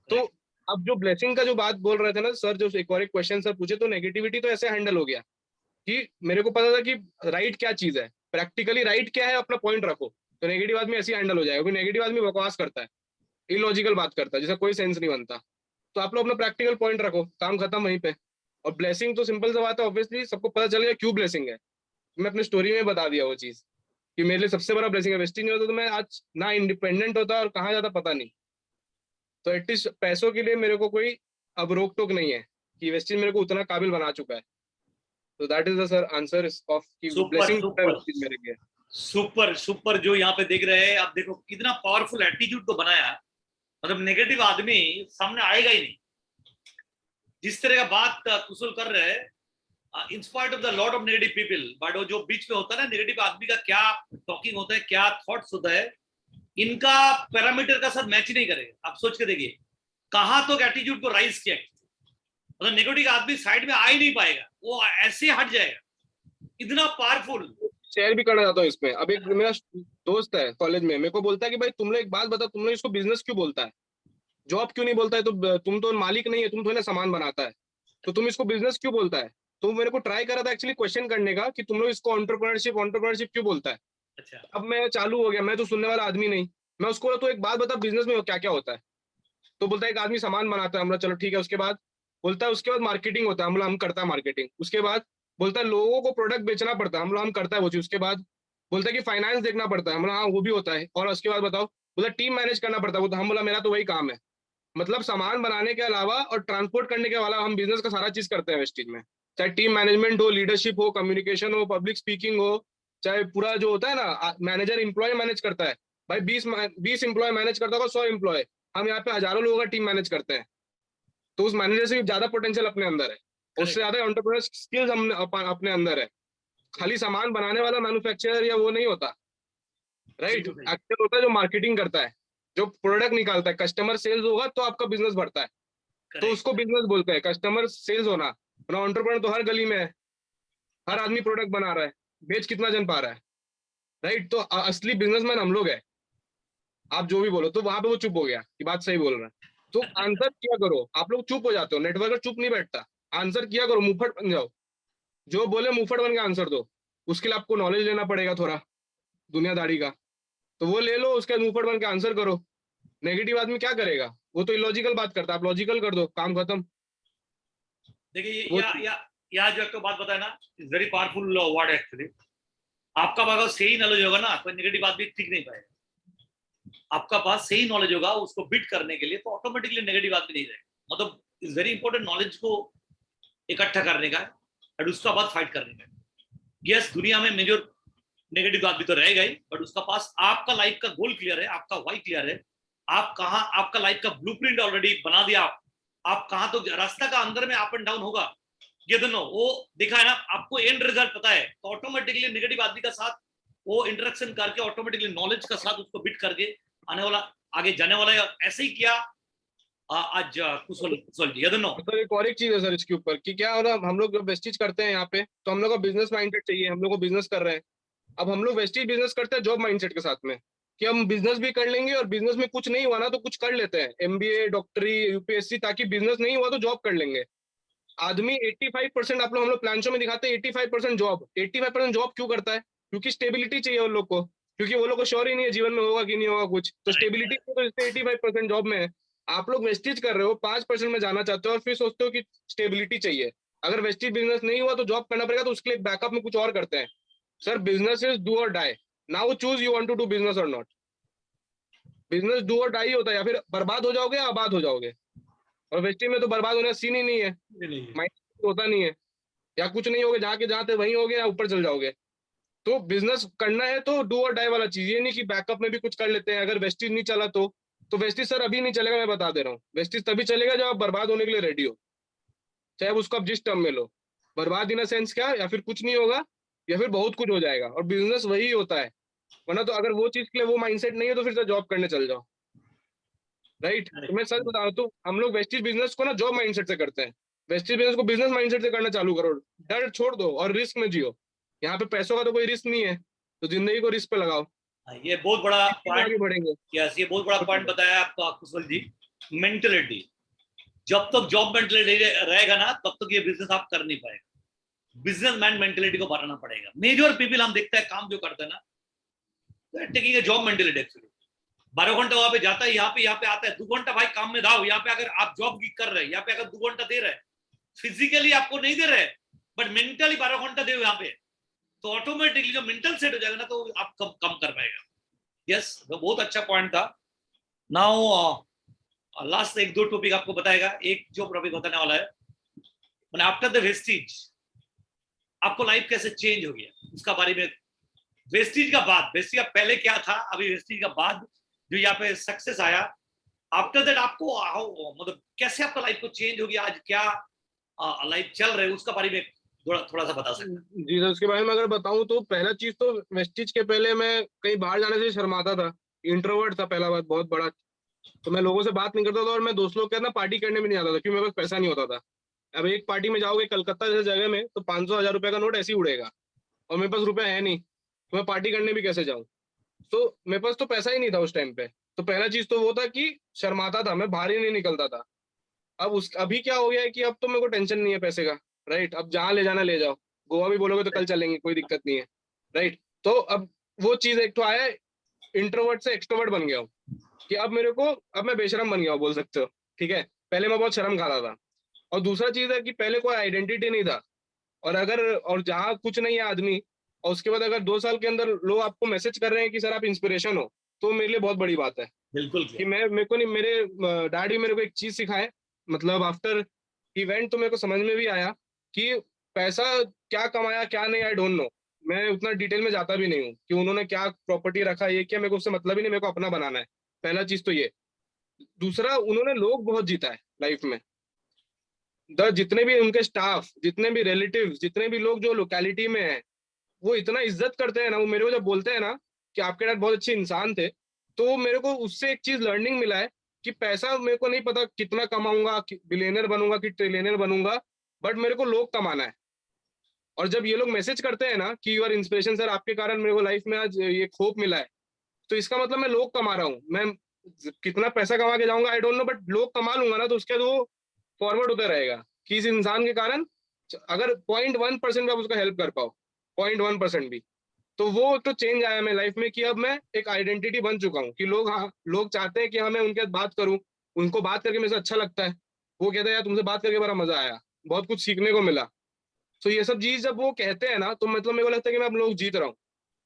तो अब जो ब्लेसिंग का जो बात बोल रहे थे ना सर, जो एक और एक क्वेश्चन सर पूछे, तो नेगेटिविटी तो ऐसे हैंडल हो गया कि मेरे को पता था कि राइट क्या चीज है, प्रैक्टिकली राइट क्या है, अपना पॉइंट रखो। तो नेगेटिव आदमी ऐसे हैंडल हो जाएगा, क्योंकि नेगेटिव आदमी बकवास करता है, इलॉजिकल बात करता है, जिसका कोई सेंस नहीं बनता। तो आप लोग अपना प्रैक्टिकल पॉइंट रखो, काम खत्म वहीं पे। और ब्लेसिंग तो सिंपल सा बात है, ऑब्वियसली सबको पता चल गया क्यों ब्लेसिंग है। मैं अपनी स्टोरी में बता दिया वो चीज कि मेरे लिए सबसे बड़ा ब्लेसिंग है। वेस्टिंग नहीं होता तो मैं आज ना इंडिपेंडेंट होता और कहाँ जाता पता नहीं। तो एटलीस्ट पैसों के लिए मेरे को कोई अब रोक टोक नहीं है कि वेस्टिंग मेरे को उतना काबिल बना चुका है। तो that is the sir answer of कि सुपर ब्लेसिंग सुपर वेस्टिंग मेरे लिए। Super super. जो यहाँ पे देख रहे हैं आप, देखो कितना पावरफुल एटीट्यूड को बनाया है। मतलब नेगेटिव आदमी सामने आएगा ही नहीं। जिस तरह का बात कुशल कर रहे हैं, in spite of the lot of negative people, but वो जो बीच में होता है ना, नेगेटिव आदमी का क्या टॉकिंग होता है, क्या थॉट्स होता है, इनका पैरामीटर का साथ मैच ही नहीं करेगा। आप सोच के देखिए कहां तो एटीट्यूड को राइज किया, मतलब नेगेटिव आदमी साइड में आ ही नहीं पाएगा, वो ऐसे हट जाएगा। इतना पावरफुल। शेयर भी करना चाहता हूँ इसमें। अब एक मेरा दोस्त है कॉलेज में, मेरे को बोलता है कि भाई तुम लोग एक बात बताओ, तुम लोग इसको बिजनेस क्यों बोलता है, जॉब क्यों नहीं बोलता है? तो तुम तो मालिक नहीं है, तुम तो ना सामान बनाता है, तो तुम इसको बिजनेस क्यों बोलता है? तो मेरे को ट्राई करा था एक्चुअली क्वेश्चन करने का कि तुम लोग इसको एंटरप्रेन्योरशिप एंटरप्रेन्योरशिप क्यों बोलता है। अच्छा। अब मैं चालू हो गया, मैं तो सुनने वाला आदमी नहीं। मैं उसको बोला, तो एक बात बता बिजनेस में क्या क्या होता है। तो बोलता है एक आदमी सामान बनाता है, हम बोला चलो ठीक है। उसके बाद बोलता है उसके बाद मार्केटिंग होता है, हम बोला हम करता है मार्केटिंग। उसके बाद बोलता है लोगों को प्रोडक्ट बेचना पड़ता है, हम बोला हम करता है वो चीज। उसके बाद बोलता है कि फाइनेंस देखना पड़ता है, हम बोला हाँ वो भी होता है। और उसके बाद बताओ, बोलता टीम मैनेज करना पड़ता है, वो तो हम बोला मेरा तो वही काम है। मतलब सामान बनाने के अलावा और ट्रांसपोर्ट करने के अलावा हम बिजनेस का सारा चीज करते हैं वेस्टीज में। चाहे टीम मैनेजमेंट हो, लीडरशिप हो, कम्युनिकेशन हो, पब्लिक स्पीकिंग हो, चाहे पूरा जो होता है ना मैनेजर एम्प्लॉय मैनेज करता है। भाई 20 एम्प्लॉय मैनेज करता होगा, 100 एम्प्लॉय। हम यहाँ पे हजारों लोगों का टीम मैनेज करते हैं। तो उस मैनेजर से भी ज्यादा पोटेंशियल अपने अंदर है, उससे ज्यादा एंटरप्रेन्योर स्किल्स हम अपने अंदर है। खाली सामान बनाने वाला मैन्युफैक्चरर या वो नहीं होता, राइट। बिल्कुल सही। एक्टर होता है जो मार्केटिंग करता है, जो प्रोडक्ट निकालता है। कस्टमर सेल्स होगा तो आपका बिजनेस बढ़ता है, तो करेक्ट। उसको बिजनेस बोलते हैं, कस्टमर सेल्स होना। एंटरप्रेन्योर तो हर गली में है, हर आदमी प्रोडक्ट बना रहा है, बेच कितना जन पा रहा है, राइट। तो असली बिजनेसमैन हम लोग है। आप जो भी बोलो, तो वहां पे वो चुप हो गया कि बात सही बोल रहा है। तो आंसर किया करो, आप लोग चुप हो जाते हो, नेटवर्कर चुप नहीं बैठता। आंसर किया करो, मुंहफट बन जाओ, जो बोले मुंहफट बन के आंसर दो। उसके लिए आपको नॉलेज लेना पड़ेगा थोड़ा, दुनियादारी का। तो वो ले लो, उसके मुंहफट बन के आंसर करो। नेगेटिव आदमी क्या करेगा, वो तो इलॉजिकल बात करता है, आप लॉजिकल कर दो, काम खत्म। देखिए वो या जो आपको बात बताया ना, is very powerful word actually. आपका अगर सही नॉलेज होगा ना, कोई नेगेटिव आदमी टिक नहीं पाएगा। आपका पास सही नॉलेज होगा उसको बीट करने के लिए, तो ऑटोमेटिकली नेगेटिव आदमी नहीं रहेगा। मतलब इज वेरी इंपॉर्टेंट नॉलेज को इकट्ठा करने का और उसका बाद फाइट करने का। यस, दुनिया में मेजर नेगेटिव आदमी तो रहेगा ही, बट उसका पास आपका लाइफ का गोल क्लियर है, आपका वाई क्लियर है। आप कहाँ, आपका लाइफ का ब्लूप्रिंट ऑलरेडी बना दिया। आप कहाँ तो रास्ता का अंदर में अप एंड डाउन होगा, ये दोनों वो दिखा है ना आपको, एंड रिजल्ट पता है। तो ऑटोमेटिकली नेगेटिव आदमी का साथ वो इंटरेक्शन करके ऑटोमेटिकली नॉलेज का साथ उसको बिट करके आने वाला, आगे जाने वाला है। ऐसे ही किया आज कुशल कुशल जी, ये दोनों। सर एक और एक चीज है सर इसके ऊपर कि क्या हो रहा, हम लोग जब वेस्टिज करते हैं यहाँ पे, तो हम लोग का बिजनेस माइंडसेट चाहिए, हम लोग को बिजनेस कर रहे हैं। अब हम लोग वेस्टिज बिजनेस करते हैं जॉब माइंडसेट के साथ में, कि हम बिजनेस भी कर लेंगे और बिजनेस में कुछ नहीं हुआ ना तो कुछ कर लेते हैं, एमबीए, डॉक्टरी, यूपीएससी, ताकि बिजनेस नहीं हुआ तो जॉब कर लेंगे। आदमी 85% आप लोग, हम लोग प्लान शो में दिखाते हैं 85% जॉब। 85% जॉब क्यों करता है? क्योंकि स्टेबिलिटी चाहिए उन लोग को, क्योंकि वो लोग को श्योर ही नहीं है जीवन में होगा कि नहीं होगा कुछ, तो स्टेबिलिटी तो इससे 85% जॉब में है। आप लोग वेस्टिज कर रहे हो, 5% में जाना चाहते हो और फिर सोचते हो कि स्टेबिलिटी चाहिए। अगर वेस्टिज बिजनेस नहीं हुआ तो जॉब करना पड़ेगा, तो उसके लिए बैकअप में कुछ और करते हैं। सर बिजनेस इज डू और die, now choose you want to do business or not. Business do और डाई होता है, या फिर बर्बाद हो जाओगे या आबाद हो जाओगे। और वेस्टेज में तो बर्बाद होने का सीन ही नहीं है, नहीं माइंड होता नहीं है, या कुछ नहीं होगे, जाके जहाँ थे वहीं होगे या ऊपर चल जाओगे। तो बिजनेस करना है तो डू और डाई वाला चीज, ये नहीं कि बैकअप में भी कुछ कर लेते हैं। अगर वेस्टेज नहीं चला तो वेस्टेज सर अभी नहीं चलेगा, मैं बता दे रहा हूँ। वेस्टेज तभी चलेगा जब आप बर्बाद होने के लिए रेडी हो, चाहे आप उसको आप जिस टर्म में लो। बर्बाद इन सेंस क्या, या फिर कुछ नहीं होगा या फिर बहुत कुछ हो जाएगा। और बिजनेस वही होता है। वरना तो अगर वो चीज के लिए वो माइंडसेट नहीं है तो फिर तो जॉब करने चल जाओ, राइट। तो मैं सच बता रहा हूँ, तो हम लोग वेस्टेज बिजनेस को ना जॉब माइंडसेट से करते हैं, वेस्टेज बिजनेस को बिजनेस माइंडसेट से करना चालू करो। डर छोड़ दो और रिस्क में जियो। यहाँ पे पैसों का तो कोई रिस्क नहीं है, तो जिंदगी को रिस्क पे लगाओ, ये बहुत बड़ा आगे पॉइंट, बढ़ेंगे। यस ये बहुत बड़ा पॉइंट बताया आपका कुशल जी। मेंटलिटी, जब तक जॉब मेंटलिटी रहेगा ना तब तक ये बिजनेस आप कर नहीं पाएगा। बिजनेसमैन मेंटलिटी को बढ़ाना पड़ेगा। मेजर पीपल हम देखते हैं काम जो करते हैं ना, taking a job mentality actually. 12 घंटा वहां पे जाता है, यहाँ पे आता है 2 घंटा भाई काम में दाओ। यहाँ पे अगर आप जॉब कर रहे हैं, यहाँ पे अगर 2 घंटा दे रहे हैं, फिजिकली आपको नहीं दे रहे बट मेंटली 12 घंटा दे यहाँ पे, तो ऑटोमेटिकली जो मेंटल सेट हो जाएगा ना तो आप कम कर पाएगा। यस वो बहुत अच्छा पॉइंट था। नाउ लास्ट एक दो टॉपिक आपको बताएगा। एक जो टॉपिक बताने वाला है, मैंने आफ्टर द वेस्टिज आपको लाइफ कैसे चेंज हो गया उसका बारे में। वेस्टिज का बाद, वेस्टिज का पहले क्या था, अभी वेस्टिज का बाद जो यहाँ पे सक्सेस आया, आफ्टर दैट आपको मतलब कैसे आपका लाइफ को चेंज हो गया, आज क्या लाइफ चल रहा है उसका बारे में थोड़ा सा बता सकते हैं। जी सर, उसके बारे में अगर बताऊं तो पहला चीज तो वेस्टिज के पहले मैं कहीं बाहर जाने से शर्माता था, इंट्रोवर्ट था, पहला बात बहुत बड़ा। तो मैं लोगों से बात नहीं करता था, और मैं दोस्त लोग के साथ ना पार्टी करने भी नहीं आता था, क्योंकि मेरे पास पैसा नहीं होता था। अब एक पार्टी में जाओगे कलकत्ता जैसे जगह में तो 500 1000 रुपए का नोट ऐसे ही उड़ेगा, और मेरे पास रुपए है नहीं, तो मैं पार्टी करने भी कैसे जाऊं। तो मेरे पास तो पैसा ही नहीं था उस टाइम पे। तो पहला चीज तो वो था कि शर्माता था, मैं बाहर ही नहीं निकलता था। अब उस अभी क्या हो गया है कि अब तो मेरे को टेंशन नहीं है पैसे का, राइट। अब जहाँ ले जाना ले जाओ, गोवा भी बोलोगे तो कल चलेंगे, कोई दिक्कत नहीं है, राइट। तो अब वो चीज एक तो आया, इंट्रोवर्ट से एक्सट्रोवर्ट बन गया हूँ, कि अब मेरे को, अब मैं बेशरम बन गया हूँ बोल सकते हो, ठीक है। पहले मैं बहुत शर्म खाता था। और दूसरा चीज है कि पहले कोई आइडेंटिटी नहीं था, और जहाँ कुछ नहीं है आदमी, और उसके बाद अगर 2 साल के अंदर लोग आपको मैसेज कर रहे हैं कि सर आप इंस्पिरेशन हो, तो मेरे लिए बहुत बड़ी बात है। बिल्कुल कि मैं, मेरे को नहीं, मेरे डैड भी मेरे को एक चीज सिखाए, मतलब आफ्टर इवेंट तो मेरे को समझ में भी आया कि पैसा क्या कमाया क्या नहीं, आई डोंट नो। मैं उतना डिटेल में जाता भी नहीं हूँ कि उन्होंने क्या प्रॉपर्टी रखा, ये क्या, मेरे को उससे मतलब ही नहीं, मेरे को अपना बनाना है। पहला चीज तो ये। दूसरा, उन्होंने लोग बहुत जीता है लाइफ में। जितने भी उनके स्टाफ, जितने भी रिलेटिव, जितने भी लोग जो लोकेलिटी में है, वो इतना इज्जत करते हैं ना, वो मेरे को जब बोलते हैं ना कि आपके डैड बहुत अच्छे इंसान थे, तो मेरे को उससे एक चीज लर्निंग मिला है कि पैसा मेरे को नहीं पता कितना कमाऊंगा, बिलियनर बनूंगा कि ट्रिलियनर बनूंगा, बट मेरे को लोग कमाना है। और जब ये लोग मैसेज करते हैं ना कि यूर इंस्पिरेशन सर, आपके कारण मेरे को लाइफ में आज ये होप मिला है, तो इसका मतलब मैं लोग कमा रहा हूँ। मैं कितना पैसा कमा के जाऊंगा आई डोंट नो, बट लोग कमा लूंगा ना, तो उसके बाद वो फॉरवर्ड होता रहेगा कि इस इंसान के कारण अगर 0.1% भी आप उसका हेल्प कर पाओ, 0.1% भी, तो वो तो चेंज आया मेरी लाइफ में कि अब मैं एक आइडेंटिटी बन चुका हूँ कि लोग, हाँ, लोग चाहते हैं कि हाँ मैं उनके साथ बात करूँ, उनको बात करके मेरे से अच्छा लगता है। वो कहते हैं यार तुमसे बात करके बड़ा मजा आया, बहुत कुछ सीखने को मिला। तो ये सब चीज जब वो कहते हैं ना, तो मतलब मेरे को लगता है कि मैं अब लोग जीत रहा हूँ।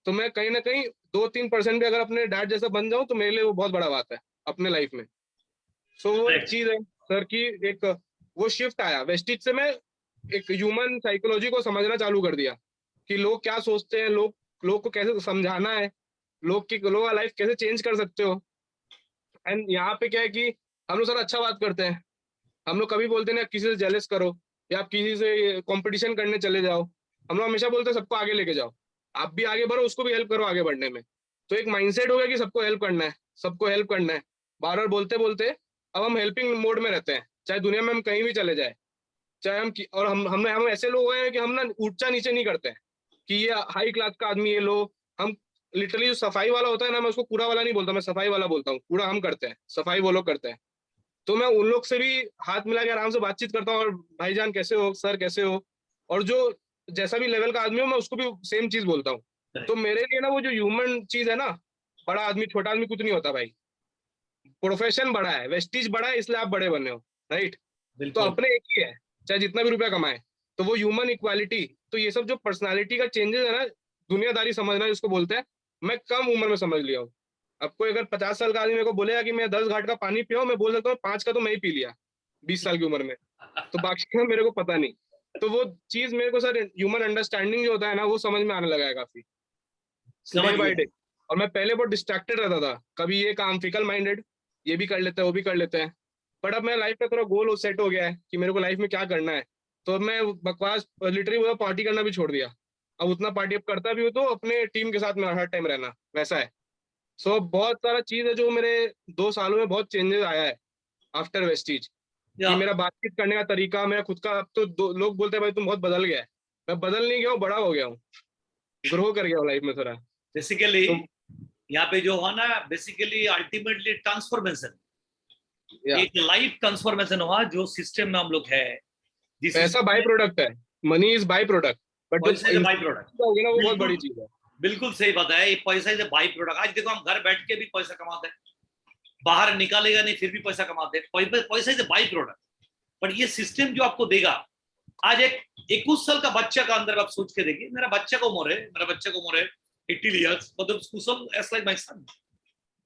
तो मैं कहीं ना कहीं 2-3% भी अगर अपने डैड जैसा बन जाऊं तो मेरे लिए वो बहुत बड़ा बात है अपने लाइफ में। सो वो एक चीज है सर की, एक वो शिफ्ट आया वेस्टिज से। मैं एक ह्यूमन साइकोलॉजी को समझना चालू कर दिया कि लोग क्या सोचते हैं, लोग को कैसे समझाना है, लोग का लाइफ कैसे चेंज कर सकते हो। एंड यहाँ पे क्या है कि हम लोग सर अच्छा बात करते हैं, हम लोग कभी बोलते नहीं आप किसी से जेलस करो या आप किसी से कंपटीशन करने चले जाओ। हम लोग हमेशा बोलते हैं सबको आगे लेके जाओ, आप भी आगे बढ़ो, उसको भी हेल्प करो आगे बढ़ने में। तो एक माइंडसेट हो गया कि सबको हेल्प करना है, सबको हेल्प करना है। बार बार बोलते बोलते अब हम हेल्पिंग मोड में रहते हैं, चाहे दुनिया में हम कहीं भी चले जाए, चाहे और हम ऐसे लोग हैं कि हम ना ऊंचा नीचे नहीं करते हैं कि ये हाई क्लास का आदमी है लो। हम लिटरली जो सफाई वाला होता है ना, मैं उसको कूड़ा वाला नहीं बोलता, मैं सफाई वाला बोलता हूँ। कूड़ा हम करते हैं, सफाई वो लोग करते हैं। तो मैं उन लोग से भी हाथ मिला के आराम से बातचीत करता हूँ, और भाईजान कैसे हो, सर कैसे हो। और जो जैसा भी लेवल का आदमी हो मैं उसको भी सेम चीज बोलता हूँ। तो मेरे लिए ना वो जो ह्यूमन चीज है ना, बड़ा आदमी छोटा आदमी कुछ नहीं होता भाई। प्रोफेशन बड़ा है, वेस्टिज बड़ा है, इसलिए आप बड़े बने हो, राइट। तो बिल्कुल अपने एक ही है, चाहे जितना भी रुपया कमाए। तो वो ह्यूमन इक्वालिटी, तो ये सब जो पर्सनालिटी का चेंजेस है ना, दुनियादारी समझना जिसको बोलते हैं, मैं कम उम्र में समझ लिया हूँ। आपको अगर 50 साल का आदमी मेरे को बोलेगा कि मैं 10 घाट का पानी पियो, मैं बोल सकता हूँ 5 का तो मैं ही पी लिया 20 साल की उम्र में, तो बाकी का मेरे को पता नहीं। तो वो चीज मेरे को सर ह्यूमन अंडरस्टैंडिंग जो होता है ना, वो समझ में आने लगा है काफी समझ डे बाय डे। गया। और मैं पहले बहुत डिस्ट्रैक्टेड रहता था, कभी ये काम फिकल माइंडेड, ये भी कर लेते हैं वो भी कर लेते हैं। बट अब मेरा लाइफ का थोड़ा गोल सेट हो गया है कि मेरे को लाइफ में क्या करना है। तो अब मैं बकवास लिटरली वो पार्टी करना भी छोड़ दिया। अब उतना पार्टी अब करता भी हूँ तो अपने टीम के साथ में हर टाइम रहना वैसा है। सो बहुत सारा चीज है जो मेरे 2 सालों में बहुत चेंजेस आया है आफ्टर वेस्टीज। या कि मेरा बातचीत करने का तरीका, मेरा खुद का, अब तो लोग बोलते हैं भाई तुम बहुत बदल गया है। मैं बदल नहीं गया हूँ, बड़ा हो गया हूँ, ग्रो कर गया हूँ लाइफ में थोड़ा। बेसिकली तो यहाँ पे जो हुआ ना, बेसिकली अल्टीमेटली ट्रांसफॉर्मेशन, या एक लाइफ ट्रांसफॉर्मेशन हुआ जो सिस्टम में हम लोग है, जिस पैसा system बाई में प्रोडक्ट है, money is by product, but जो पैसा इज बाई प्रोडक्ट। हो गया ना वो बहुत बड़ी बिल्कुल, चीज है। बिल्कुल सही बात है, ये पैसा इज बाई प्रोडक्ट। आज देखो हम घर बैठ के भी पैसा कमाते हैं, बाहर निकालेगा नहीं फिर भी पैसा कमाते हैं, पैसा इज बाई प्रोडक्ट। बट ये सिस्टम जो आपको देगा, आज एक 21 साल का बच्चा का अंदर आप सोच के देखिए, मेरा बच्चा का उम्र है, मेरा बच्चा का उम्र है 80 इयर्स, मतलब कुशल एज लाइक माय सन।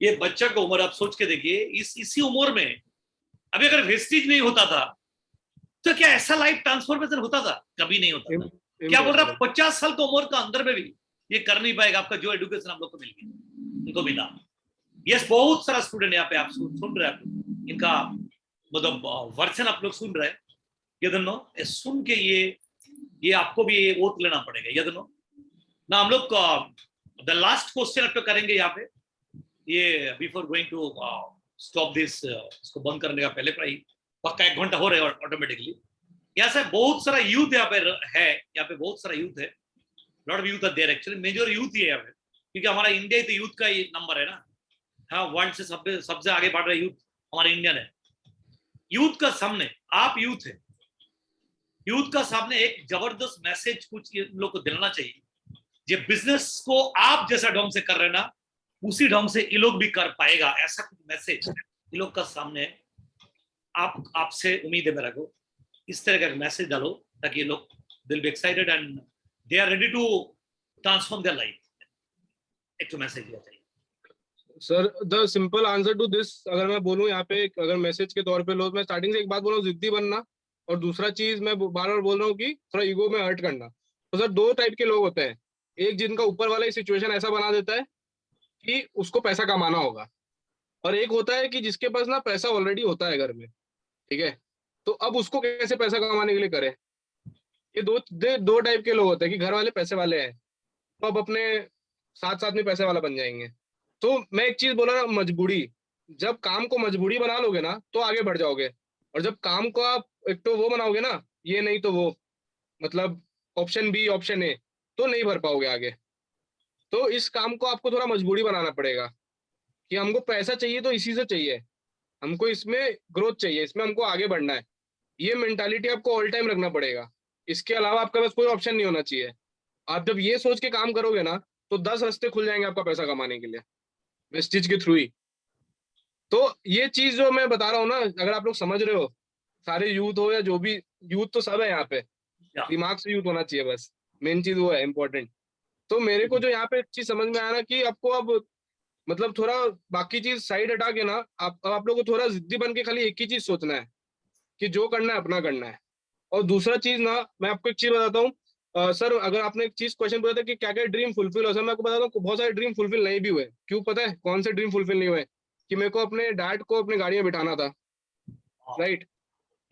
ये बच्चा का उम्र आप सोच के देखिए, इसी उम्र में अभी अगर वेस्टेज नहीं होता था तो क्या ऐसा लाइफ ट्रांसफॉर्मेशन होता था? कभी नहीं होता था। क्या बोल रहा, 50 साल का उम्र का अंदर में भी ये कर नहीं पाएगा, आपका जो एजुकेशन हम लोग को मिल गया, उनको मिला। यस, बहुत सारा स्टूडेंट यहाँ पे आप सुन रहे हैं, आप लोग इनका मतलब वर्जन आप लोग सुन रहे हैं, ये दोनों सुन के ये आपको भी ये वोट लेना पड़ेगा, ये दोनों ना। हम लोग द लास्ट क्वेश्चन आप करेंगे यहाँ पे, ये before going to stop this, इसको बंद करने का पहले प्राय पक्का 1 घंटा हो रहा है ऑटोमेटिकली। यहाँ से बहुत सारा यूथ यहाँ पे है, यहाँ पे बहुत सारा यूथ है, lot of youth are there, actually major youth ही है यहाँ पे, क्योंकि हमारा इंडिया तो यूथ का ही नंबर है ना। हाँ, वर्ल्ड से सबसे आगे बढ़ रहा यूथ हमारा इंडियन है। यूथ का सामने, आप यूथ है, यूथ का सामने एक जबरदस्त मैसेज कुछ लोग को दिलाना चाहिए। ये बिजनेस को आप जैसा ढंग से कर रहे ना, उसी ढंग से ये लोग भी कर पाएगा, ऐसा कुछ मैसेज ये लोग का सामने आपसे उम्मीद है मेरा को। इस तरह का मैसेज डालो ताकि ये लोग दिल be excited and they are ready to transform their life. एक तो मैसेज दिया चाहिए sir. The simple answer to this अगर मैं बोलूं यहाँ पे, अगर मैसेज के तौर पे लो, मैं स्टार्टिंग से एक बात बोल रहा हूँ, जिद्दी बनना। और दूसरा चीज मैं बार बार बोल रहा हूँ कि थोड़ा ईगो में हर्ट करना। तो सर 2 टाइप के लोग होते हैं। एक जिनका ऊपर वाला ही सिचुएशन ऐसा बना देता है कि उसको पैसा कमाना होगा, और एक होता है कि जिसके पास ना पैसा ऑलरेडी होता है घर में, ठीक है, तो अब उसको कैसे पैसा कमाने के लिए करे। ये दो टाइप के लोग होते हैं कि घर वाले पैसे वाले हैं तो अब अपने साथ साथ में पैसे वाला बन जाएंगे। तो मैं एक चीज बोला ना, मजबूरी, जब काम को मजबूरी बना लोगे ना तो आगे बढ़ जाओगे। और जब काम को आप एक तो वो बनाओगे ना, ये नहीं तो वो, मतलब ऑप्शन बी ऑप्शन ए, तो नहीं भर पाओगे आगे। तो इस काम को आपको थोड़ा मजबूरी बनाना पड़ेगा कि हमको पैसा चाहिए तो इसी से चाहिए, हमको इसमें ग्रोथ चाहिए, इसमें हमको आगे बढ़ना है। ये मेंटालिटी आपको ऑल टाइम रखना पड़ेगा। इसके अलावा आपके पास कोई ऑप्शन नहीं होना चाहिए। आप जब ये सोच के काम करोगे ना, तो 10 रास्ते खुल जाएंगे आपका पैसा कमाने के लिए, वेस्टिज के थ्रू ही। तो ये चीज जो मैं बता रहा हूँ ना, अगर आप लोग समझ रहे हो, सारे यूथ हो या जो भी, यूथ तो सब है यहाँ पे, या दिमाग से यूथ होना चाहिए बस, मेन चीज वो है इम्पोर्टेंट। तो मेरे को जो यहाँ पे चीज समझ में आया ना कि आपको अब मतलब थोड़ा बाकी चीज साइड हटा के ना, आप लोग को थोड़ा जिद्दी बन के खाली एक ही चीज सोचना है कि जो करना है अपना करना है। और दूसरा चीज ना, मैं आपको एक चीज बताता हूँ। सर अगर आपने एक चीज क्वेश्चन पूछा था कि क्या क्या ड्रीम फुलफिल हो, सर मैं आपको बताता हूँ बहुत सारे ड्रीम फुलफिल नहीं भी हुए। क्यों पता है कौन से ड्रीम फुलफिल नहीं हुए? कि मेरे को अपने डैड को अपनी गाड़ी में बिठाना था, राइट।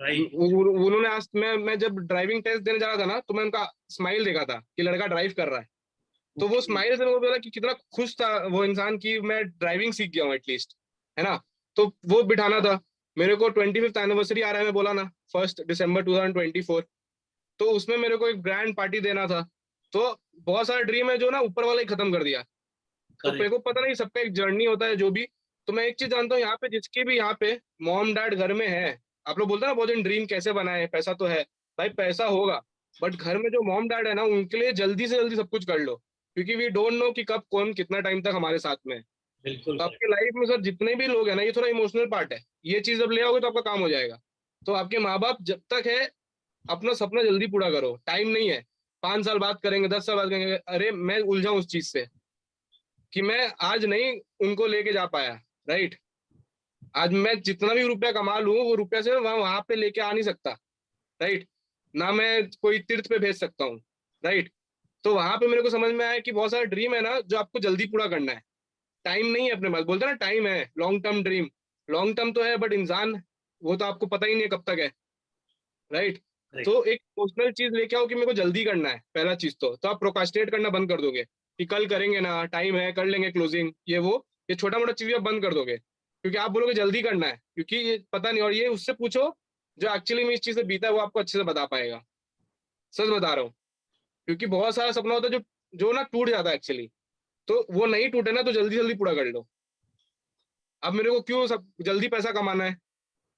राइट, उन्होंने आज, मैं जब ड्राइविंग टेस्ट देने जा रहा था ना, तो मैं उनका स्माइल देखा था कि लड़का ड्राइव कर रहा है। तो वो स्माइल से मेरे को बोला कि कितना खुश था वो इंसान कि मैं ड्राइविंग सीख गया हूँ एटलीस्ट, है ना। तो वो बिठाना था। मेरे को 25th एनिवर्सरी आ रहा है, मैं बोला ना, 1 दिसंबर 2024। तो उसमें मेरे को एक ग्रैंड पार्टी देना था। तो बहुत सारा ड्रीम है जो ना ऊपर वाला ही खत्म कर दिया। तो मेरे करेक्ट, को पता नहीं, सबका एक जर्नी होता है जो भी। तो मैं एक चीज जानता हूँ यहाँ पे, जिसके भी यहाँ पे मॉम डैड घर में है, आप लोग बोलते हैं ना बहुत दिन ड्रीम कैसे बनाए, पैसा तो है, भाई पैसा होगा, बट घर में जो मॉम डैड है ना, उनके लिए जल्दी से जल्दी सब कुछ कर लो, क्योंकि वी डोंट नो कि कब कौन कितना टाइम तक हमारे साथ में है। बिल्कुल तो करेक्ट। आपके लाइफ में सर जितने भी लोग हैं ना, ये थोड़ा इमोशनल पार्ट है, ये चीज जब ले आओगे तो आपका काम हो जाएगा। तो आपके माँ बाप जब तक है, अपना सपना जल्दी पूरा करो, टाइम नहीं है। 5 साल बाद करेंगे, 10 साल बाद करेंगे, अरे मैं उलझा उस चीज से। कि मैं आज नहीं उनको लेके जा पाया, राइट। आज मैं जितना भी रुपया कमा लूं वो रुपया से वहां वहां पे लेके आ नहीं सकता, राइट। ना मैं कोई तीर्थ पे भेज सकता हूँ, राइट। तो वहां पे मेरे को समझ में आया कि बहुत सारा ड्रीम है ना जो आपको जल्दी पूरा करना है। टाइम नहीं है अपने पास, बोलते हैं ना टाइम है, long term dream. Long term तो है बट इंसान, वो तो आपको पता ही नहीं है कब तक है, राइट। Correct. तो एक इमोशनल चीज लेके आओ कि मेरे को जल्दी करना है, पहला चीज तो आप प्रोकास्टिनेट करना बंद कर दोगे कि कल करेंगे ना, टाइम है कर लेंगे क्लोजिंग, ये छोटा मोटा चीज आप बंद कर दोगे, क्योंकि आप बोलोगे जल्दी करना है, क्योंकि ये पता नहीं। और ये उससे पूछो जो एक्चुअली में इस चीज से बीता है, वो आपको अच्छे से बता पाएगा। सच बता रहा हूँ, क्योंकि बहुत सारा सपना होता है जो जो ना टूट जाता है एक्चुअली। तो वो नहीं टूटे ना तो जल्दी जल्दी पूरा कर लो। अब मेरे को क्यों सब जल्दी पैसा कमाना है,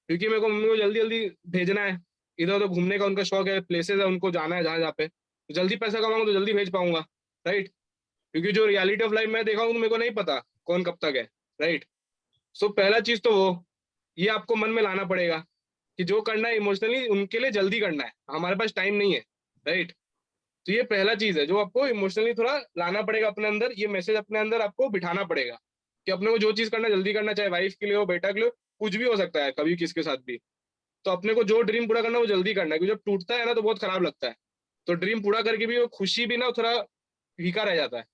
क्योंकि मेरे को मम्मी को जल्दी जल्दी भेजना है, इधर उधर घूमने का उनका शौक है, प्लेसेस है उनको जाना है जहाँ जहाँ पे, तो जल्दी पैसा कमाऊंगा तो जल्दी भेज पाऊंगा, राइट। क्योंकि जो रियलिटी ऑफ लाइफ मैं देखा हूँ तो मेरे को नहीं पता कौन कब तक है, राइट। सो पहला चीज तो वो, ये आपको मन में लाना पड़ेगा कि जो करना है इमोशनली उनके लिए जल्दी करना है, हमारे पास टाइम नहीं है, राइट। तो ये पहला चीज है जो आपको इमोशनली थोड़ा लाना पड़ेगा अपने अंदर, ये मैसेज अपने अंदर आपको बिठाना पड़ेगा कि अपने को जो चीज करना जल्दी करना, चाहे वाइफ के लिए हो, बेटा के लिए हो, कुछ भी हो सकता है, कभी किसके साथ भी। तो अपने को जो ड्रीम पूरा करना है वो जल्दी करना है, क्योंकि जब टूटता है ना तो बहुत खराब लगता है। तो ड्रीम पूरा करके भी वो खुशी भी ना थोड़ा फीका रह जाता है।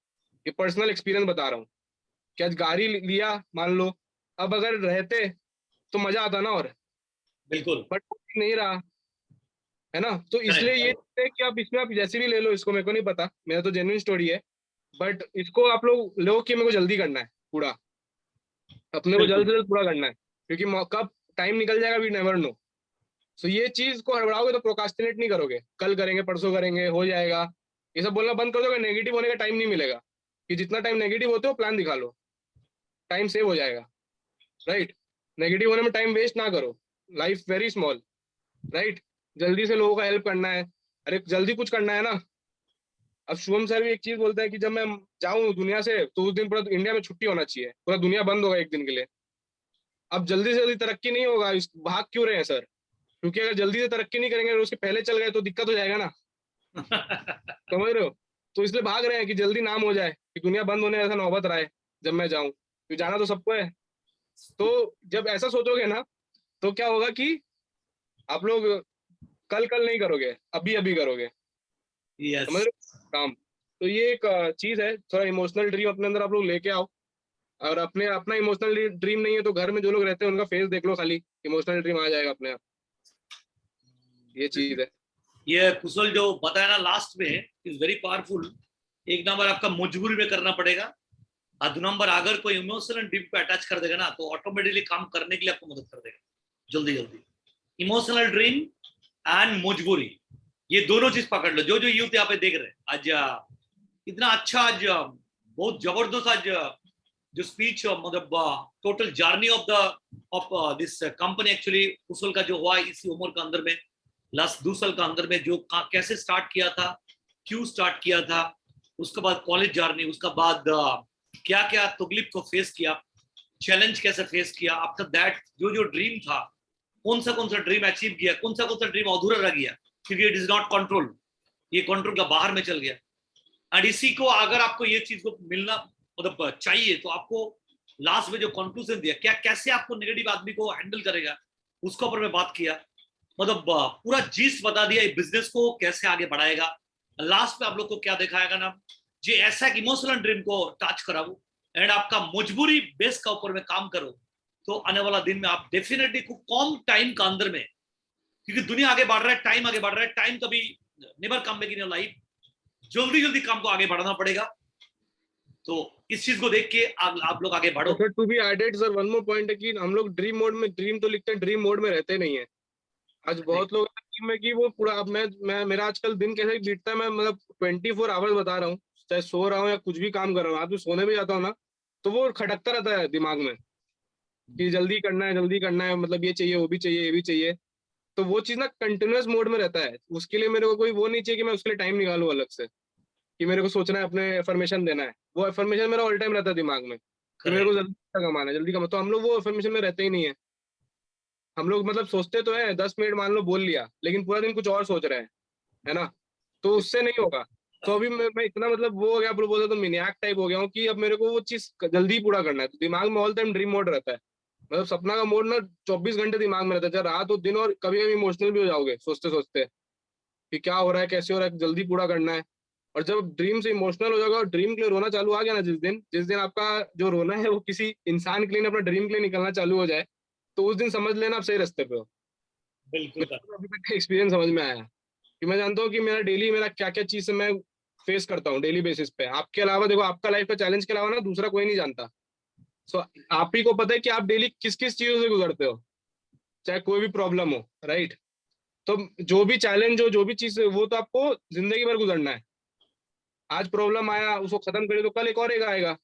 ये पर्सनल एक्सपीरियंस बता रहा हूँ कि आज गाड़ी लिया मान लो, अब अगर रहते तो मजा आता ना, और बिल्कुल। बट नहीं रहा, है ना। तो इसलिए करेक्ट। ये है कि आप इसमें आप जैसे भी ले लो इसको, मेरे को नहीं पता, मेरा तो जेन्युइन स्टोरी है। बट इसको आप लोग लो कि मेरे को जल्दी करना है पूरा, अपने को जल्द बिल्कुल। से जल्द पूरा करना है, क्योंकि कब टाइम निकल जाएगा वी नेवर नो। सो ये चीज को हड़बड़ाओगे तो प्रोकास्टिनेट नहीं करोगे, कल करेंगे परसों करेंगे हो जाएगा, ये सब बोलना बंद कर दोगे, नेगेटिव होने का टाइम नहीं मिलेगा। कि जितना टाइम नेगेटिव होते हो प्लान दिखा लो, टाइम सेव हो जाएगा, राइट। नेगेटिव होने में टाइम वेस्ट ना करो, लाइफ वेरी स्मॉल, राइट। जल्दी से लोगों का हेल्प करना है, अरे जल्दी कुछ करना है ना। अब शुभम सर भी एक चीज बोलता है कि जब मैं जाऊं दुनिया से तो उस दिन पूरा इंडिया में छुट्टी होना चाहिए, पूरा दुनिया बंद होगा एक दिन के लिए। अब जल्दी से जल्दी तरक्की नहीं होगा, भाग क्यों रहे हैं सर, क्योंकि अगर जल्दी से तरक्की नहीं करेंगे और उसके पहले चल गए तो दिक्कत हो जाएगा ना, समझ रहे हो। तो इसलिए भाग रहे हैं कि जल्दी नाम हो जाए, कि दुनिया बंद होने ऐसा नौबत रहा है जब मैं जाऊं, तो जाना तो सबको है। तो जब ऐसा सोचोगे ना तो क्या होगा कि आप लोग कल कल नहीं करोगे, अभी अभी करोगे, समझ यस। रहे हो काम। तो ये एक चीज है, थोड़ा इमोशनल ड्रीम अपने अंदर आप लोग लेके आओ। और अपने अपना इमोशनल ड्रीम नहीं है तो घर में जो लोग रहते हैं उनका फेस देख लो, खाली इमोशनल ड्रीम आ जाएगा अपने आप, ये चीज है। ये कुशल जो बताया ना लास्ट में इज वेरी पावरफुल। एक नंबर आपका मजबूरी में करना पड़ेगा, और दो नंबर अगर कोई इमोशनल ड्रीम पे अटैच कर देगा ना तो ऑटोमेटिकली काम करने के लिए आपको मदद कर देगा जल्दी जल्दी। इमोशनल ड्रीम एंड मजबूरी, ये दोनों चीज पकड़ लो। जो जो यूथ यहाँ पे देख रहे हैं आज, इतना अच्छा आज बहुत जबरदस्त आज जो स्पीच, मतलब total journey of the of this company actually Kushal का जो हुआ इसी उम्र के अंदर में, लास्ट 2 साल का अंदर में, जो कैसे स्टार्ट किया था, क्यों स्टार्ट किया था, उसके बाद कॉलेज जर्नी, उसके बाद क्या क्या तकलीफ को फेस किया, चैलेंज कैसे फेस किया, आफ्टर दैट जो जो ड्रीम था, कौन सा ड्रीम अचीव किया, कौन सा ड्रीम अधूरा रह गया क्योंकि इट इज नॉट कंट्रोल, ये कंट्रोल का बाहर में चल गया। एंड इसी को अगर आपको ये चीज को मिलना मतलब चाहिए तो आपको लास्ट में जो कंक्लूजन दिया, क्या कैसे आपको नेगेटिव आदमी को हैंडल करेगा, उसके ऊपर मैं बात किया। मतलब पूरा जीस बता दिया बिजनेस को कैसे आगे बढ़ाएगा। लास्ट में आप लोग को क्या दिखाएगा ना, जो ऐसा इमोशनल ड्रीम को टच कराओ एंड आपका मजबूरी बेस का ऊपर में काम करो, तो आने वाला दिन में आप डेफिनेटली कम टाइम का अंदर में, क्योंकि दुनिया आगे बढ़ रहा है, टाइम आगे बढ़ रहा है, टाइम कभी never come back in your life, जल्दी जल्दी काम को आगे बढ़ाना पड़ेगा। तो इस चीज को देख के आप लोग आगे बढ़ो। Sir to be added sir one more point है कि हम लोग ड्रीम मोड में, ड्रीम तो लिखते हैं, ड्रीम मोड में रहते नहीं है। आज बहुत लोग में कि वो पूरा, अब मैं मेरा आजकल दिन कैसे बीतता है, मैं मतलब 24 आवर्स बता रहा हूँ, चाहे सो रहा हूँ या कुछ भी काम कर रहा हूँ, रात में सोने भी जाता हूँ ना तो वो खटकता रहता है दिमाग में कि जल्दी करना है जल्दी करना है, मतलब ये चाहिए वो भी चाहिए ये भी चाहिए। तो वो चीज ना कंटिन्यूअस मोड में रहता है, उसके लिए मेरे को कोई वो नहीं चाहिए कि मैं उसके लिए टाइम निकालूं अलग से, कि मेरे को सोचना है अपने एफर्मेशन देना है, वो एफर्मेशन मेरा ऑल टाइम रहता है दिमाग में कि मेरे को करेक्ट। जल्दी पैसा कमाना है जल्दी कमा, तो हम लोग वो एफर्मेशन में रहते ही नहीं है। हम लोग मतलब सोचते तो है 10 मिनट मान लो बोल लिया, लेकिन पूरा दिन कुछ और सोच रहे हैं, है ना। तो उससे नहीं होगा। तो अभी मैं इतना मतलब वो हो गया, आप लोग बोलते तो मिनियाक टाइप हो गया हूँ कि अब मेरे को वो चीज जल्दी पूरा करना है। तो दिमाग में ऑल टाइम ड्रीम मोड रहता है, मतलब सपना का मोड ना 24 घंटे दिमाग में रहता है, चाहे रात हो दिन, और कभी कभी इमोशनल भी हो जाओगे सोचते सोचते कि क्या हो रहा है, कैसे हो रहा है, जल्दी पूरा करना है। और जब ड्रीम से इमोशनल हो जाएगा और ड्रीम के लिए रोना चालू आ गया ना, जिस दिन आपका जो रोना है वो किसी इंसान के लिए नहीं, अपना ड्रीम के लिए निकलना चालू हो जाए, तो उस दिन समझ लेना आप सही रास्ते पे हो। बिल्कुल मेरे को अभी तक का एक्सपीरियंस समझ में आया कि मैं जानता हूँ कि मेरा क्या क्या चीज से मैं फेस करता हूँ डेली बेसिस पे। आपके अलावा देखो, आपका लाइफ का चैलेंज के अलावा ना दूसरा कोई नहीं जानता। सो आप ही को पता है कि आप डेली किस किस चीजों से गुजरते हो, चाहे कोई भी प्रॉब्लम हो, राइट। तो जो भी चैलेंज हो, जो भी चीज, वो तो आपको जिंदगी भर गुजरना है। आज प्रॉब्लम आया, उसको खत्म करिए तो कल एक आएगा,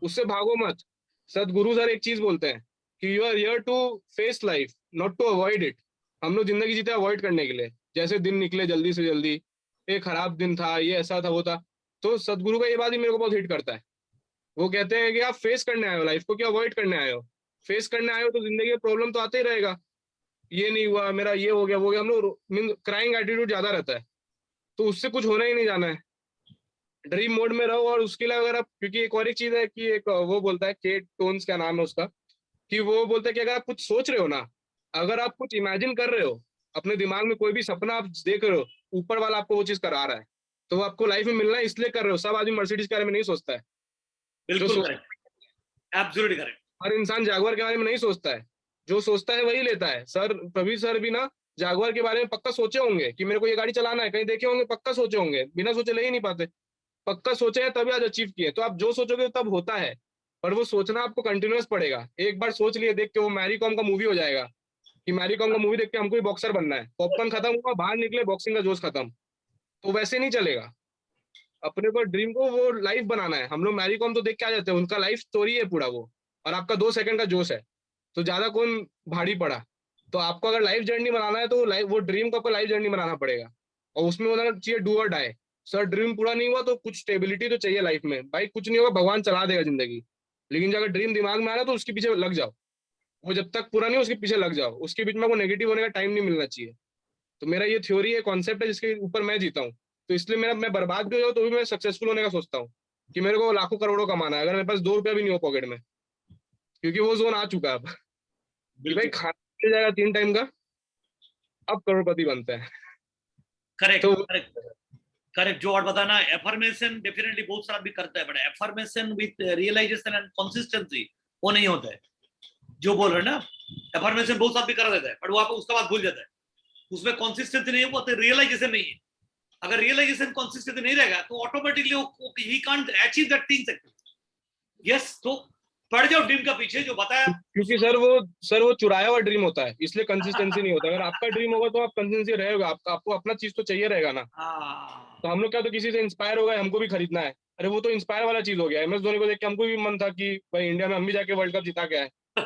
उससे भागो मत। सदगुरु सर एक चीज बोलते हैं कि you are here to face life, not to avoid it. हम लोग जिंदगी जीते अवॉइड करने के लिए, जैसे दिन निकले जल्दी से जल्दी, ये खराब दिन था, ये ऐसा था, वो था। तो सदगुरु का ये बात ही मेरे को बहुत हिट करता है। वो कहते हैं कि आप फेस करने आए हो लाइफ को, क्या अवॉइड करने आए हो। फेस करने आए हो तो जिंदगी में प्रॉब्लम तो आते ही रहेगा, ये नहीं हुआ मेरा, ये हो गया, वो हो गया। हम लोग क्राइंग एटीट्यूड ज्यादा रहता है, तो उससे कुछ होना ही नहीं जाना है। ड्रीम मोड में रहो। और उसके लिए अगर आप, क्योंकि एक चीज है कि एक वो बोलता है, केट टोन्स क्या नाम है उसका, कि वो बोलता है कि अगर आप कुछ सोच रहे हो ना, अगर आप कुछ इमेजिन कर रहे हो अपने दिमाग में, कोई भी सपना आप देख रहे हो, ऊपर वाला आपको वो चीज करा रहा है, तो वो आपको लाइफ में मिलना है इसलिए कर रहे हो। सब आदमी मर्सिडीज के बारे में नहीं सोचता है। जो बिल्कुल सोच करेक्ट, एब्सोल्युटली करेक्ट। हर इंसान जागवार के बारे में नहीं सोचता है, जो सोचता है वही लेता है। सर प्रवीण सर भी ना जागवार के बारे में पक्का सोचे होंगे कि मेरे को ये गाड़ी चलाना है, कहीं देखे होंगे, पक्का सोचे होंगे, बिना सोचे ले ही नहीं पाते। पक्का सोचे हैं तभी आज अचीव किए। तो आप जो सोचोगे तब होता है, पर वो सोचना आपको कंटिन्यूअस पड़ेगा। एक बार सोच लिए, देख के वो मैरी कॉम का मूवी हो जाएगा कि मैरी कॉम का मूवी देख के हमको भी बॉक्सर बनना है, पॉपकॉर्न खत्म हुआ, बाहर निकले, बॉक्सिंग का जोश खत्म। तो वैसे नहीं चलेगा। अपने को ड्रीम को वो लाइफ बनाना है। हम लोग मैरी कॉम तो देख के आ जाते हैं, उनका लाइफ स्टोरी है पूरा वो, और आपका 2 सेकंड का जोश है, तो ज्यादा कौन भारी पड़ा। तो आपको अगर लाइफ जर्नी बनाना है तो वो ड्रीम को आपको लाइफ जर्नी बनाना पड़ेगा, और उसमें होना चाहिए डू और डाई। सर ड्रीम पूरा नहीं हुआ तो कुछ स्टेबिलिटी तो चाहिए लाइफ में। भाई कुछ नहीं होगा, भगवान चला देगा जिंदगी, लेकिन जो अगर ड्रीम दिमाग में आ रहा तो उसके पीछे लग जाओ। वो जब तक पूरा नहीं हो उसके पीछे लग जाओ, उसके बीच में वो नेगेटिव होने का टाइम नहीं मिलना चाहिए। तो मेरा ये थ्योरी है, कॉन्सेप्ट है, जिसके ऊपर मैं जीता हूँ। तो इसलिए मैं बर्बाद भी हो जाऊँ तो भी मैं सक्सेसफुल होने का सोचता हूँ कि मेरे को लाखों करोड़ों कमाना है, अगर मेरे पास 2 रुपया भी नहीं हो पॉकेट में, क्योंकि वो जोन आ चुका है अब कि भाई बिल्कुल खाना मिल जाएगा 3 टाइम का, अब करोड़पति बनते हैं। करेक्ट, तो करेक्ट, करेक्ट। जो और बताना, एफर्मेशन डेफिनेटली बहुत सारा भी करता है, but affirmation with realization and consistency वो नहीं होता है। जो बोल रहे हैं ना, एफर्मेशन बहुत सारा भी कर देता है, बट वो आप उसका बात भूल जाता है। उसमें कंसिस्टेंसी नहीं है, वो रियलाइजेशन नहीं है। अगर रियलाइजेशन कंसिस्टेंसी नहीं रहेगा तो automatically he can't achieve that things. Yes, तो पड़ जाओ ड्रीम का पीछे जो बताया। क्योंकि सर वो चुराया हुआ ड्रीम होता है, इसलिए कंसिस्टेंसी नहीं होता। अगर आपका ड्रीम होगा तो आप कंसिस्टेंसी रहेगा, आपको अपना चीज तो चाहिए रहेगा ना। तो हम लोग क्या, तो किसी से इंस्पायर हो गए, हमको भी खरीदना है, अरे वो तो इंस्पायर वाला चीज हो गया। MS धोनी को देख के हमको भी मन था कि भाई इंडिया में हम भी जाके वर्ल्ड कप जिता के आए, तो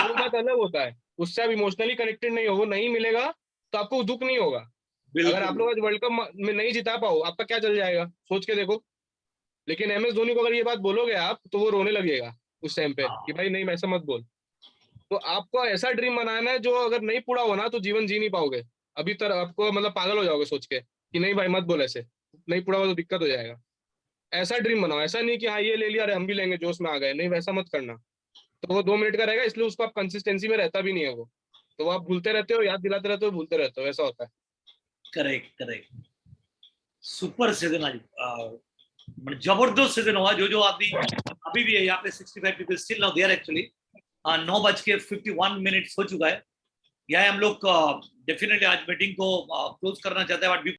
वो बात अलग होता है। उससे आप इमोशनली कनेक्टेड नहीं हो, वो नहीं मिलेगा तो आपको दुख नहीं होगा। अगर आप बिल्कुल लोग आज वर्ल्ड कप में नहीं जिता पाओ, आपका क्या चल जाएगा, सोच के देखो। लेकिन MS धोनी को अगर ये बात बोलोगे आप, तो वो रोने लगेगा उस टाइम पे कि भाई नहीं, ऐसा मत बोल। तो आपको ऐसा ड्रीम बनाना है जो अगर नहीं पूरा होना तो जीवन जी नहीं पाओगे। अभी तक आपको मतलब पागल हो जाओगे सोच के कि नहीं भाई मत बोल ऐसे, नहीं पूरा हुआ तो दिक्कत हो जाएगा। ऐसा ड्रीम बनाओ, ऐसा नहीं कि हाँ ये ले लिया, अरे हम भी लेंगे, जोश में आ गए, नहीं वैसा मत करना। तो वो 2 मिनट का रहेगा, इसलिए उसको आप कंसिस्टेंसी में रहता भी नहीं है वो, तो वो आप भूलते रहते हो, याद दिलाते रहते हो, भूलते रहते हो, ऐसा होता है। Correct, correct. सुपर सीजन आज मतलब जबरदस्त सीजन हुआ। जो जो आदमी अभी भी है यहाँ पे 65 people still now there actually 9:51 हो चुका है। यह हम लोग डेफिनेटली आज मीटिंग को क्लोज करना चाहते हैं, बट